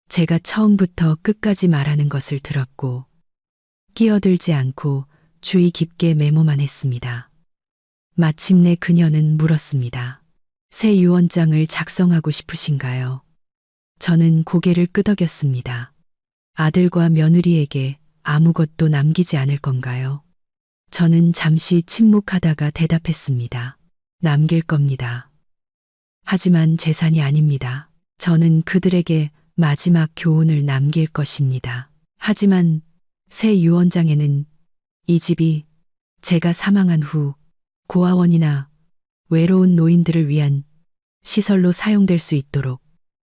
제가 처음부터 끝까지 말하는 것을 들었고 끼어들지 않고 주의 깊게 메모만 했습니다. 마침내 그녀는 물었습니다. 새 유언장을 작성하고 싶으신가요? 저는 고개를 끄덕였습니다. 아들과 며느리에게 아무것도 남기지 않을 건가요? 저는 잠시 침묵하다가 대답했습니다. 남길 겁니다. 하지만 재산이 아닙니다. 저는 그들에게 마지막 교훈을 남길 것입니다. 하지만 새 유언장에는 이 집이 제가 사망한 후 고아원이나 외로운 노인들을 위한 시설로 사용될 수 있도록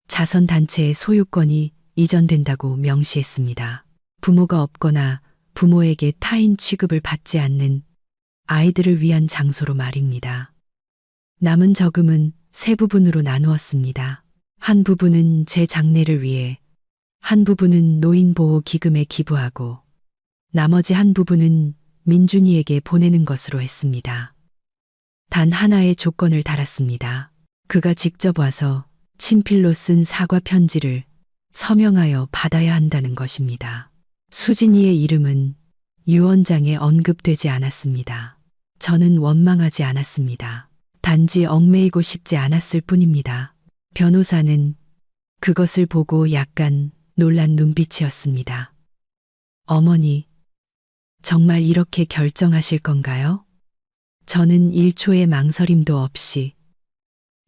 자선단체의 소유권이 이전된다고 명시했습니다. 부모가 없거나 부모에게 타인 취급을 받지 않는 아이들을 위한 장소로 말입니다. 남은 저금은 세 부분으로 나누었습니다. 한 부분은 제 장례를 위해, 한 부분은 노인보호기금에 기부하고, 나머지 한 부분은 민준이에게 보내는 것으로 했습니다. 단 하나의 조건을 달았습니다. 그가 직접 와서 친필로 쓴 사과 편지를 서명하여 받아야 한다는 것입니다. 수진이의 이름은 유언장에 언급되지 않았습니다. 저는 원망하지 않았습니다. 단지 얽매이고 싶지 않았을 뿐입니다. 변호사는 그것을 보고 약간 놀란 눈빛이었습니다. 어머니, 정말 이렇게 결정하실 건가요? 저는 1초의 망설임도 없이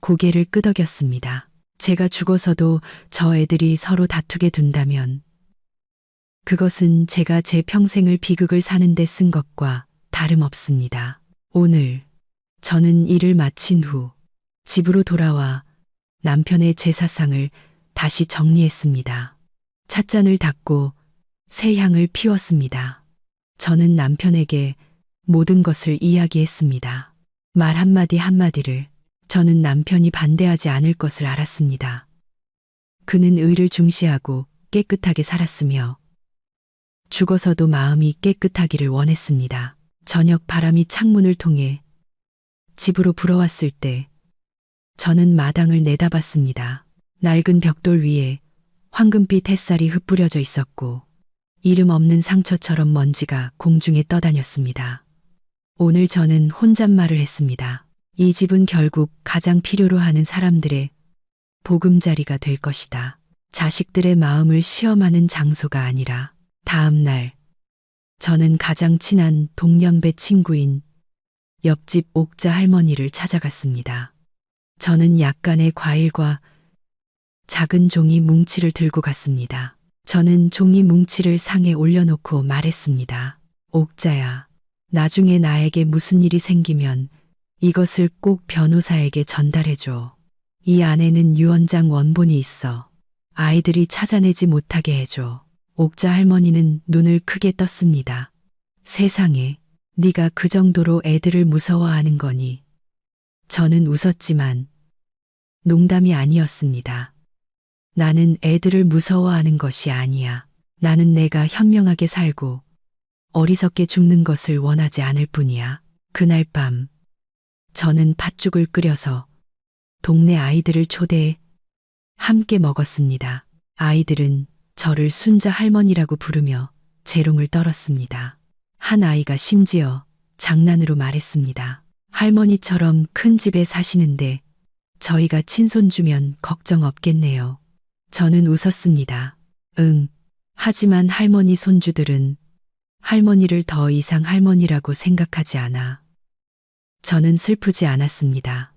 고개를 끄덕였습니다. 제가 죽어서도 저 애들이 서로 다투게 둔다면 그것은 제가 제 평생을 비극을 사는데 쓴 것과 다름없습니다. 오늘 저는 일을 마친 후 집으로 돌아와 남편의 제사상을 다시 정리했습니다. 찻잔을 닦고 새 향을 피웠습니다. 저는 남편에게 모든 것을 이야기했습니다. 말 한마디 한마디를. 저는 남편이 반대하지 않을 것을 알았습니다. 그는 의를 중시하고 깨끗하게 살았으며 죽어서도 마음이 깨끗하기를 원했습니다. 저녁 바람이 창문을 통해 집으로 불어왔을 때 저는 마당을 내다봤습니다. 낡은 벽돌 위에 황금빛 햇살이 흩뿌려져 있었고 이름 없는 상처처럼 먼지가 공중에 떠다녔습니다. 오늘 저는 혼잣말을 했습니다. 이 집은 결국 가장 필요로 하는 사람들의 보금자리가 될 것이다. 자식들의 마음을 시험하는 장소가 아니라. 다음 날, 저는 가장 친한 동년배 친구인 옆집 옥자 할머니를 찾아갔습니다. 저는 약간의 과일과 작은 종이 뭉치를 들고 갔습니다. 저는 종이 뭉치를 상에 올려놓고 말했습니다. 옥자야, 나중에 나에게 무슨 일이 생기면 이것을 꼭 변호사에게 전달해줘. 이 안에는 유언장 원본이 있어. 아이들이 찾아내지 못하게 해줘. 옥자 할머니는 눈을 크게 떴습니다. 세상에, 네가 그 정도로 애들을 무서워하는 거니? 저는 웃었지만 농담이 아니었습니다. 나는 애들을 무서워하는 것이 아니야. 나는 내가 현명하게 살고 어리석게 죽는 것을 원하지 않을 뿐이야. 그날 밤, 저는 팥죽을 끓여서 동네 아이들을 초대해 함께 먹었습니다. 아이들은 저를 순자 할머니라고 부르며 재롱을 떨었습니다. 한 아이가 심지어 장난으로 말했습니다. 할머니처럼 큰 집에 사시는데 저희가 친손주면 걱정 없겠네요. 저는 웃었습니다. 응. 하지만 할머니 손주들은 할머니를 더 이상 할머니라고 생각하지 않아. 저는 슬프지 않았습니다.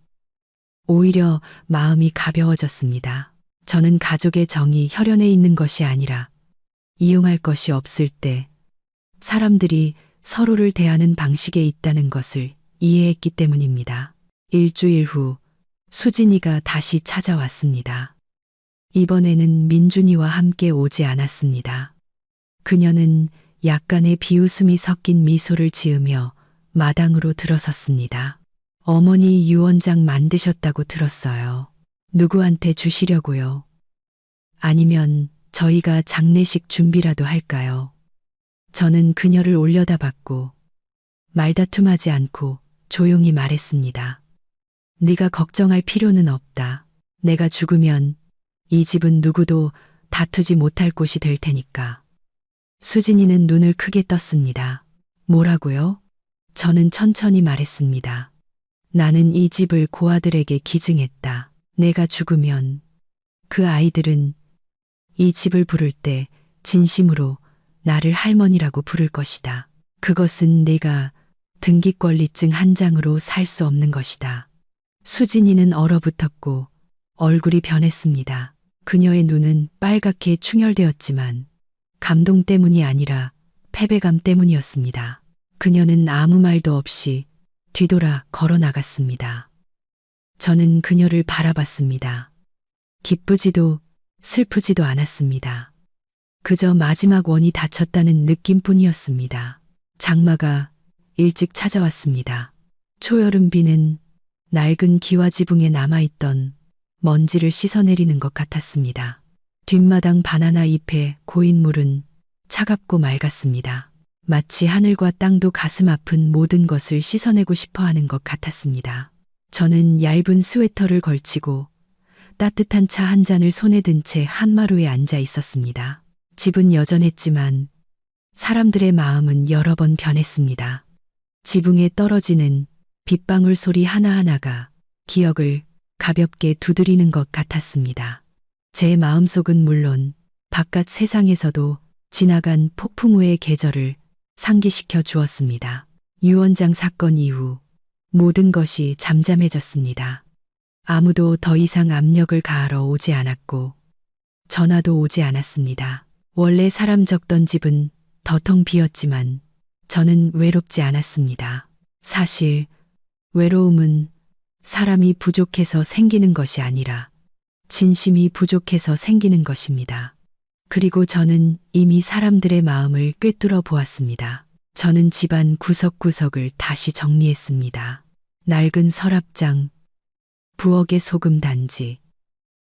오히려 마음이 가벼워졌습니다. 저는 가족의 정이 혈연에 있는 것이 아니라 이용할 것이 없을 때 사람들이 서로를 대하는 방식에 있다는 것을 이해했기 때문입니다. 일주일 후 수진이가 다시 찾아왔습니다. 이번에는 민준이와 함께 오지 않았습니다. 그녀는 약간의 비웃음이 섞인 미소를 지으며 마당으로 들어섰습니다. 어머니 유언장 만드셨다고 들었어요. 누구한테 주시려고요? 아니면 저희가 장례식 준비라도 할까요? 저는 그녀를 올려다봤고 말다툼하지 않고 조용히 말했습니다. 네가 걱정할 필요는 없다. 내가 죽으면 이 집은 누구도 다투지 못할 곳이 될 테니까. 수진이는 눈을 크게 떴습니다. 뭐라고요? 저는 천천히 말했습니다. 나는 이 집을 고아들에게 기증했다. 내가 죽으면 그 아이들은 이 집을 부를 때 진심으로 나를 할머니라고 부를 것이다. 그것은 내가 등기권리증 한 장으로 살 수 없는 것이다. 수진이는 얼어붙었고 얼굴이 변했습니다. 그녀의 눈은 빨갛게 충혈되었지만 감동 때문이 아니라 패배감 때문이었습니다. 그녀는 아무 말도 없이 뒤돌아 걸어 나갔습니다. 저는 그녀를 바라봤습니다. 기쁘지도 슬프지도 않았습니다. 그저 마지막 원이 닫혔다는 느낌뿐이었습니다. 장마가 일찍 찾아왔습니다. 초여름 비는 낡은 기와 지붕에 남아있던 먼지를 씻어내리는 것 같았습니다. 뒷마당 바나나 잎에 고인 물은 차갑고 맑았습니다. 마치 하늘과 땅도 가슴 아픈 모든 것을 씻어내고 싶어 하는 것 같았습니다. 저는 얇은 스웨터를 걸치고 따뜻한 차 한 잔을 손에 든 채 한마루에 앉아 있었습니다. 집은 여전했지만 사람들의 마음은 여러 번 변했습니다. 지붕에 떨어지는 빗방울 소리 하나하나가 기억을 가볍게 두드리는 것 같았습니다. 제 마음속은 물론 바깥 세상에서도 지나간 폭풍 우의 계절을 상기시켜 주었습니다. 유언장 사건 이후 모든 것이 잠잠해졌습니다. 아무도 더 이상 압력을 가하러 오지 않았고 전화도 오지 않았습니다. 원래 사람 적던 집은 텅 비었지만 저는 외롭지 않았습니다. 사실 외로움은 사람이 부족해서 생기는 것이 아니라 진심이 부족해서 생기는 것입니다. 그리고 저는 이미 사람들의 마음을 꿰뚫어 보았습니다. 저는 집안 구석구석을 다시 정리했습니다. 낡은 서랍장, 부엌의 소금 단지,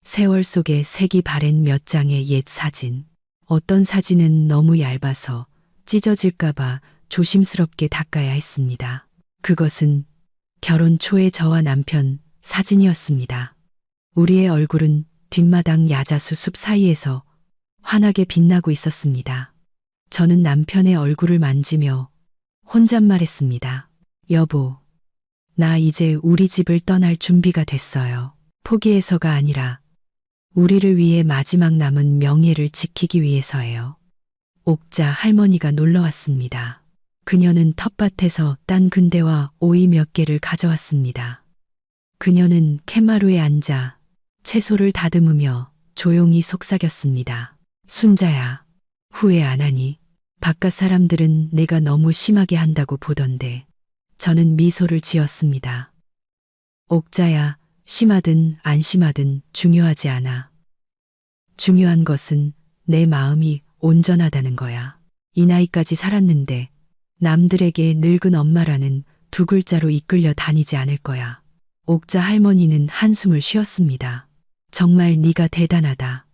세월 속에 색이 바랜 몇 장의 옛 사진. 어떤 사진은 너무 얇아서 찢어질까봐 조심스럽게 닦아야 했습니다. 그것은 결혼 초의 저와 남편 사진이었습니다. 우리의 얼굴은 뒷마당 야자수 숲 사이에서 환하게 빛나고 있었습니다. 저는 남편의 얼굴을 만지며 혼잣말했습니다. 여보, 나 이제 우리 집을 떠날 준비가 됐어요. 포기해서가 아니라 우리를 위해 마지막 남은 명예를 지키기 위해서예요. 옥자 할머니가 놀러 왔습니다. 그녀는 텃밭에서 딴 근대와 오이 몇 개를 가져왔습니다. 그녀는 팻마루에 앉아 채소를 다듬으며 조용히 속삭였습니다. 순자야, 후회 안 하니? 바깥 사람들은 내가 너무 심하게 한다고 보던데. 저는 미소를 지었습니다. 옥자야, 심하든 안 심하든 중요하지 않아. 중요한 것은 내 마음이 온전하다는 거야. 이 나이까지 살았는데 남들에게 늙은 엄마라는 두 글자로 이끌려 다니지 않을 거야. 옥자 할머니는 한숨을 쉬었습니다. 정말 네가 대단하다.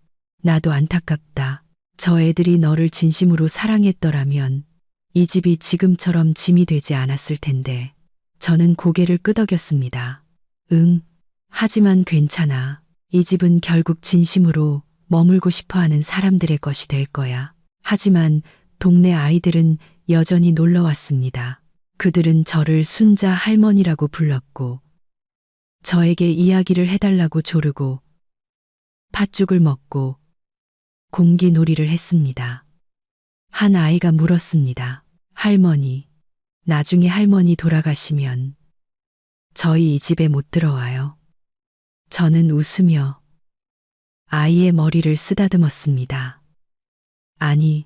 나도 안타깝다. 저 애들이 너를 진심으로 사랑했더라면 이 집이 지금처럼 짐이 되지 않았을 텐데. 저는 고개를 끄덕였습니다. 응, 하지만 괜찮아. 이 집은 결국 진심으로 머물고 싶어하는 사람들의 것이 될 거야. 하지만 동네 아이들은 여전히 놀러 왔습니다. 그들은 저를 순자 할머니라고 불렀고 저에게 이야기를 해달라고 조르고 팥죽을 먹고 공기놀이를 했습니다. 한 아이가 물었습니다. 할머니, 나중에 할머니 돌아가시면 저희 이 집에 못 들어와요. 저는 웃으며 아이의 머리를 쓰다듬었습니다. 아니,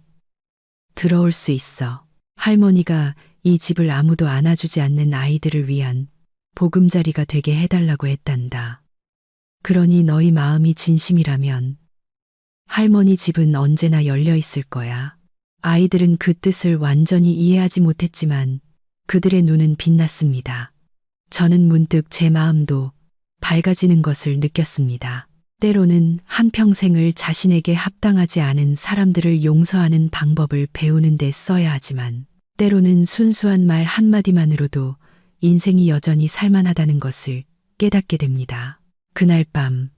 들어올 수 있어. 할머니가 이 집을 아무도 안아주지 않는 아이들을 위한 보금자리가 되게 해달라고 했단다. 그러니 너희 마음이 진심이라면 할머니 집은 언제나 열려 있을 거야. 아이들은 그 뜻을 완전히 이해하지 못했지만 그들의 눈은 빛났습니다. 저는 문득 제 마음도 밝아지는 것을 느꼈습니다. 때로는 한평생을 자신에게 합당하지 않은 사람들을 용서하는 방법을 배우는 데 써야 하지만 때로는 순수한 말 한마디만으로도 인생이 여전히 살만하다는 것을 깨닫게 됩니다. 그날 밤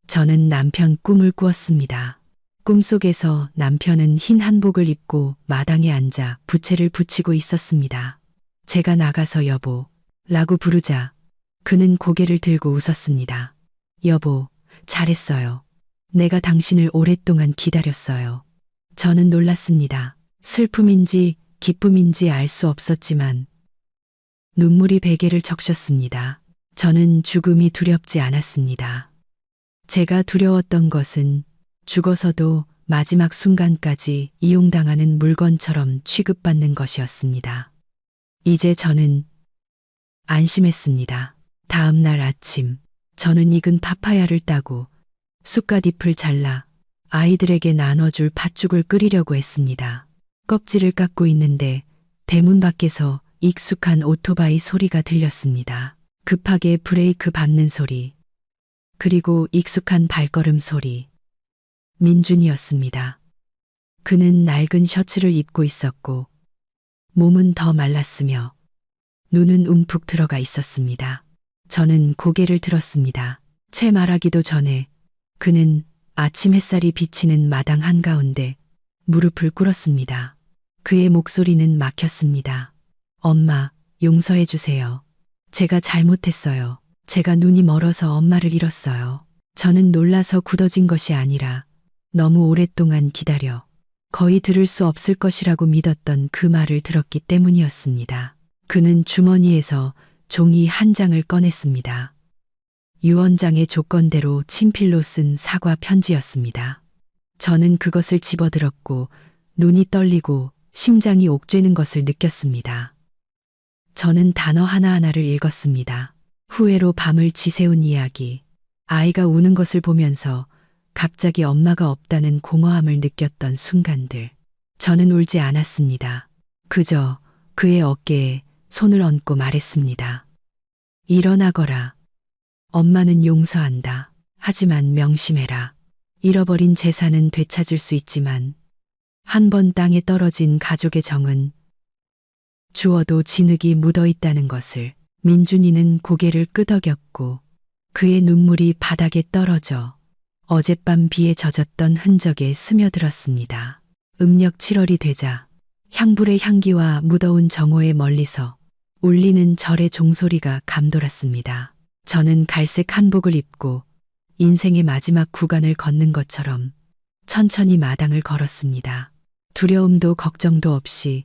저는 남편 꿈을 꾸었습니다. 꿈속에서 남편은 흰 한복을 입고 마당에 앉아 부채를 붙이고 있었습니다. 제가 나가서 여보 라고 부르자 그는 고개를 들고 웃었습니다. 여보, 잘했어요. 내가 당신을 오랫동안 기다렸어요. 저는 놀랐습니다. 슬픔인지 기쁨인지 알 수 없었지만 눈물이 베개를 적셨습니다. 저는 죽음이 두렵지 않았습니다. 제가 두려웠던 것은 죽어서도 마지막 순간까지 이용당하는 물건처럼 취급받는 것이었습니다. 이제 저는 안심했습니다. 다음 날 아침, 저는 익은 파파야를 따고 쑥갓잎을 잘라 아이들에게 나눠줄 팥죽을 끓이려고 했습니다. 껍질을 깎고 있는데 대문 밖에서 익숙한 오토바이 소리가 들렸습니다. 급하게 브레이크 밟는 소리, 그리고 익숙한 발걸음 소리. 민준이었습니다. 그는 낡은 셔츠를 입고 있었고 몸은 더 말랐으며 눈은 움푹 들어가 있었습니다. 저는 고개를 들었습니다. 채 말하기도 전에 그는 아침 햇살이 비치는 마당 한가운데 무릎을 꿇었습니다. 그의 목소리는 막혔습니다. 엄마, 용서해 주세요. 제가 잘못했어요. 제가 눈이 멀어서 엄마를 잃었어요. 저는 놀라서 굳어진 것이 아니라 너무 오랫동안 기다려 거의 들을 수 없을 것이라고 믿었던 그 말을 들었기 때문이었습니다. 그는 주머니에서 종이 한 장을 꺼냈습니다. 유언장의 조건대로 친필로 쓴 사과 편지였습니다. 저는 그것을 집어들었고 눈이 떨리고 심장이 옥죄는 것을 느꼈습니다. 저는 단어 하나하나를 읽었습니다. 후회로 밤을 지새운 이야기, 아이가 우는 것을 보면서 갑자기 엄마가 없다는 공허함을 느꼈던 순간들. 저는 울지 않았습니다. 그저 그의 어깨에 손을 얹고 말했습니다. 일어나거라. 엄마는 용서한다. 하지만 명심해라. 잃어버린 재산은 되찾을 수 있지만 한 번 땅에 떨어진 가족의 정은 주워도 진흙이 묻어 있다는 것을. 민준이는 고개를 끄덕였고 그의 눈물이 바닥에 떨어져 어젯밤 비에 젖었던 흔적에 스며들었습니다. 음력 7월이 되자 향불의 향기와 무더운 정오에 멀리서 울리는 절의 종소리가 감돌았습니다. 저는 갈색 한복을 입고 인생의 마지막 구간을 걷는 것처럼 천천히 마당을 걸었습니다. 두려움도 걱정도 없이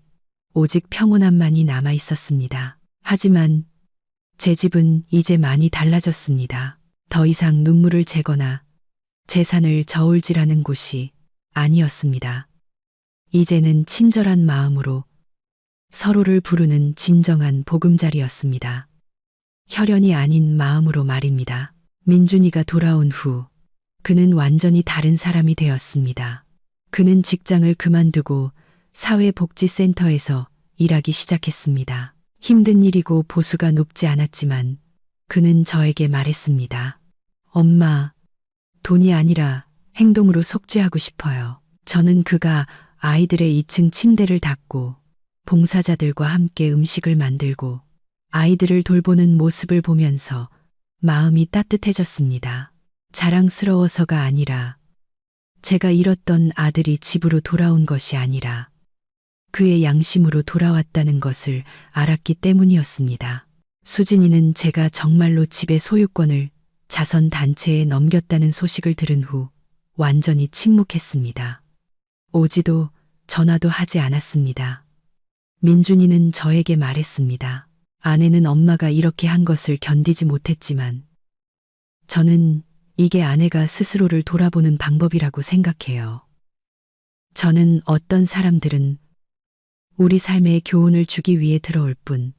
오직 평온함만이 남아 있었습니다. 하지만 제 집은 이제 많이 달라졌습니다. 더 이상 눈물을 재거나 재산을 저울질하는 곳이 아니었습니다. 이제는 친절한 마음으로 서로를 부르는 진정한 보금자리였습니다. 혈연이 아닌 마음으로 말입니다. 민준이가 돌아온 후 그는 완전히 다른 사람이 되었습니다. 그는 직장을 그만두고 사회복지센터에서 일하기 시작했습니다. 힘든 일이고 보수가 높지 않았지만 그는 저에게 말했습니다. 엄마, 돈이 아니라 행동으로 속죄하고 싶어요. 저는 그가 아이들의 2층 침대를 닦고 봉사자들과 함께 음식을 만들고 아이들을 돌보는 모습을 보면서 마음이 따뜻해졌습니다. 자랑스러워서가 아니라 제가 잃었던 아들이 집으로 돌아온 것이 아니라 그의 양심으로 돌아왔다는 것을 알았기 때문이었습니다. 수진이는 제가 정말로 집의 소유권을 자선단체에 넘겼다는 소식을 들은 후 완전히 침묵했습니다. 오지도 전화도 하지 않았습니다. 민준이는 저에게 말했습니다. 아내는 엄마가 이렇게 한 것을 견디지 못했지만 저는 이게 아내가 스스로를 돌아보는 방법이라고 생각해요. 저는 어떤 사람들은 우리 삶에 교훈을 주기 위해 들어올 뿐,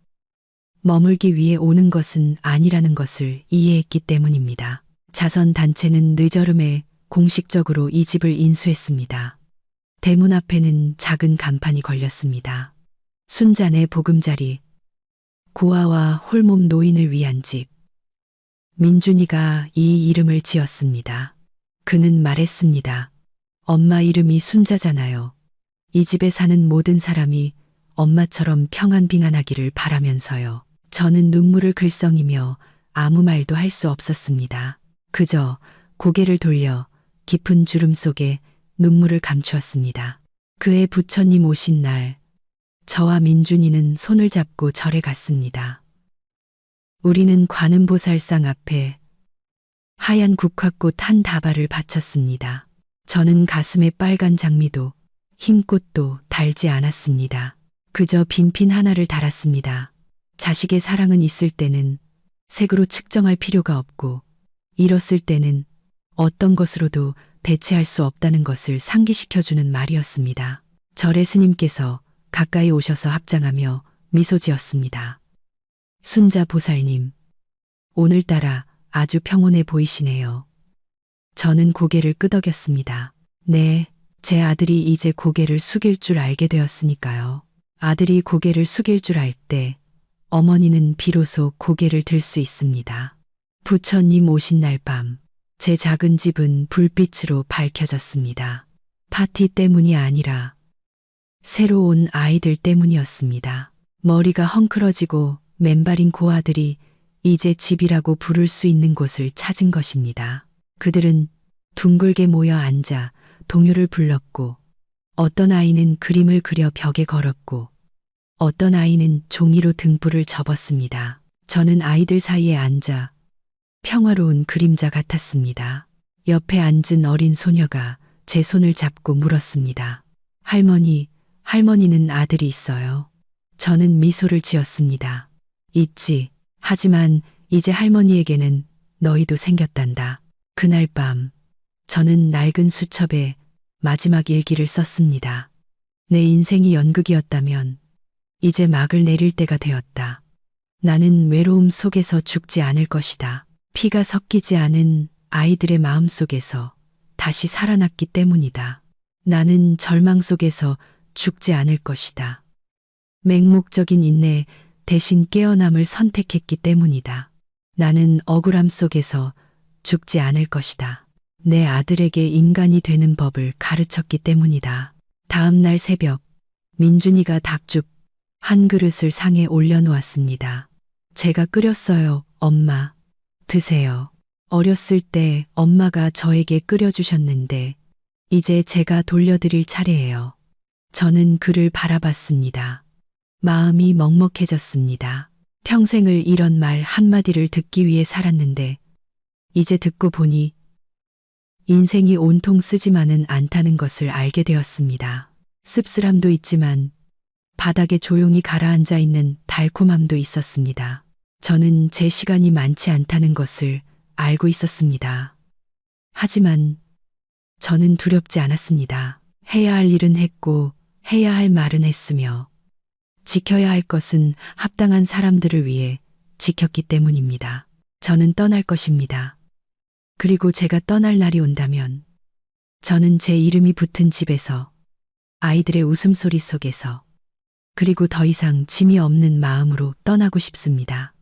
머물기 위해 오는 것은 아니라는 것을 이해했기 때문입니다. 자선단체는 늦어름에 공식적으로 이 집을 인수했습니다. 대문 앞에는 작은 간판이 걸렸습니다. 순잔의 보금자리, 고아와 홀몸 노인을 위한 집. 민준이가 이 이름을 지었습니다. 그는 말했습니다. 엄마 이름이 순자잖아요. 이 집에 사는 모든 사람이 엄마처럼 평안빙안하기를 바라면서요. 저는 눈물을 글썽이며 아무 말도 할 수 없었습니다. 그저 고개를 돌려 깊은 주름 속에 눈물을 감추었습니다. 그의 부처님 오신 날, 저와 민준이는 손을 잡고 절에 갔습니다. 우리는 관음보살상 앞에 하얀 국화꽃 한 다발을 바쳤습니다. 저는 가슴에 빨간 장미도 흰꽃도 달지 않았습니다. 그저 빈핀 하나를 달았습니다. 자식의 사랑은 있을 때는 색으로 측정할 필요가 없고, 잃었을 때는 어떤 것으로도 대체할 수 없다는 것을 상기시켜주는 말이었습니다. 절의 스님께서 가까이 오셔서 합장하며 미소 지었습니다. 순자 보살님, 오늘따라 아주 평온해 보이시네요. 저는 고개를 끄덕였습니다. 네, 제 아들이 이제 고개를 숙일 줄 알게 되었으니까요. 아들이 고개를 숙일 줄 알 때 어머니는 비로소 고개를 들 수 있습니다. 부처님 오신 날 밤, 제 작은 집은 불빛으로 밝혀졌습니다. 파티 때문이 아니라 새로 온 아이들 때문이었습니다. 머리가 헝클어지고 맨발인 고아들이 이제 집이라고 부를 수 있는 곳을 찾은 것입니다. 그들은 둥글게 모여 앉아 동요를 불렀고, 어떤 아이는 그림을 그려 벽에 걸었고, 어떤 아이는 종이로 등불을 접었습니다. 저는 아이들 사이에 앉아 평화로운 그림자 같았습니다. 옆에 앉은 어린 소녀가 제 손을 잡고 물었습니다. 할머니는 아들이 있어요. 저는 미소를 지었습니다. 있지. 하지만 이제 할머니에게는 너희도 생겼단다. 그날 밤, 저는 낡은 수첩에 마지막 일기를 썼습니다. 내 인생이 연극이었다면 이제 막을 내릴 때가 되었다. 나는 외로움 속에서 죽지 않을 것이다. 피가 섞이지 않은 아이들의 마음 속에서 다시 살아났기 때문이다. 나는 절망 속에서 죽지 않을 것이다. 맹목적인 인내 대신 깨어남을 선택했기 때문이다. 나는 억울함 속에서 죽지 않을 것이다. 내 아들에게 인간이 되는 법을 가르쳤기 때문이다. 다음 날 새벽, 민준이가 닭죽 한 그릇을 상에 올려놓았습니다. 제가 끓였어요, 엄마. 드세요. 어렸을 때 엄마가 저에게 끓여주셨는데 이제 제가 돌려드릴 차례예요. 저는 그를 바라봤습니다. 마음이 먹먹해졌습니다. 평생을 이런 말 한마디를 듣기 위해 살았는데 이제 듣고 보니 인생이 온통 쓰지만은 않다는 것을 알게 되었습니다. 씁쓸함도 있지만 바닥에 조용히 가라앉아 있는 달콤함도 있었습니다. 저는 제 시간이 많지 않다는 것을 알고 있었습니다. 하지만 저는 두렵지 않았습니다. 해야 할 일은 했고 해야 할 말은 했으며 지켜야 할 것은 합당한 사람들을 위해 지켰기 때문입니다. 저는 떠날 것입니다. 그리고 제가 떠날 날이 온다면 저는 제 이름이 붙은 집에서, 아이들의 웃음소리 속에서, 그리고 더 이상 짐이 없는 마음으로 떠나고 싶습니다.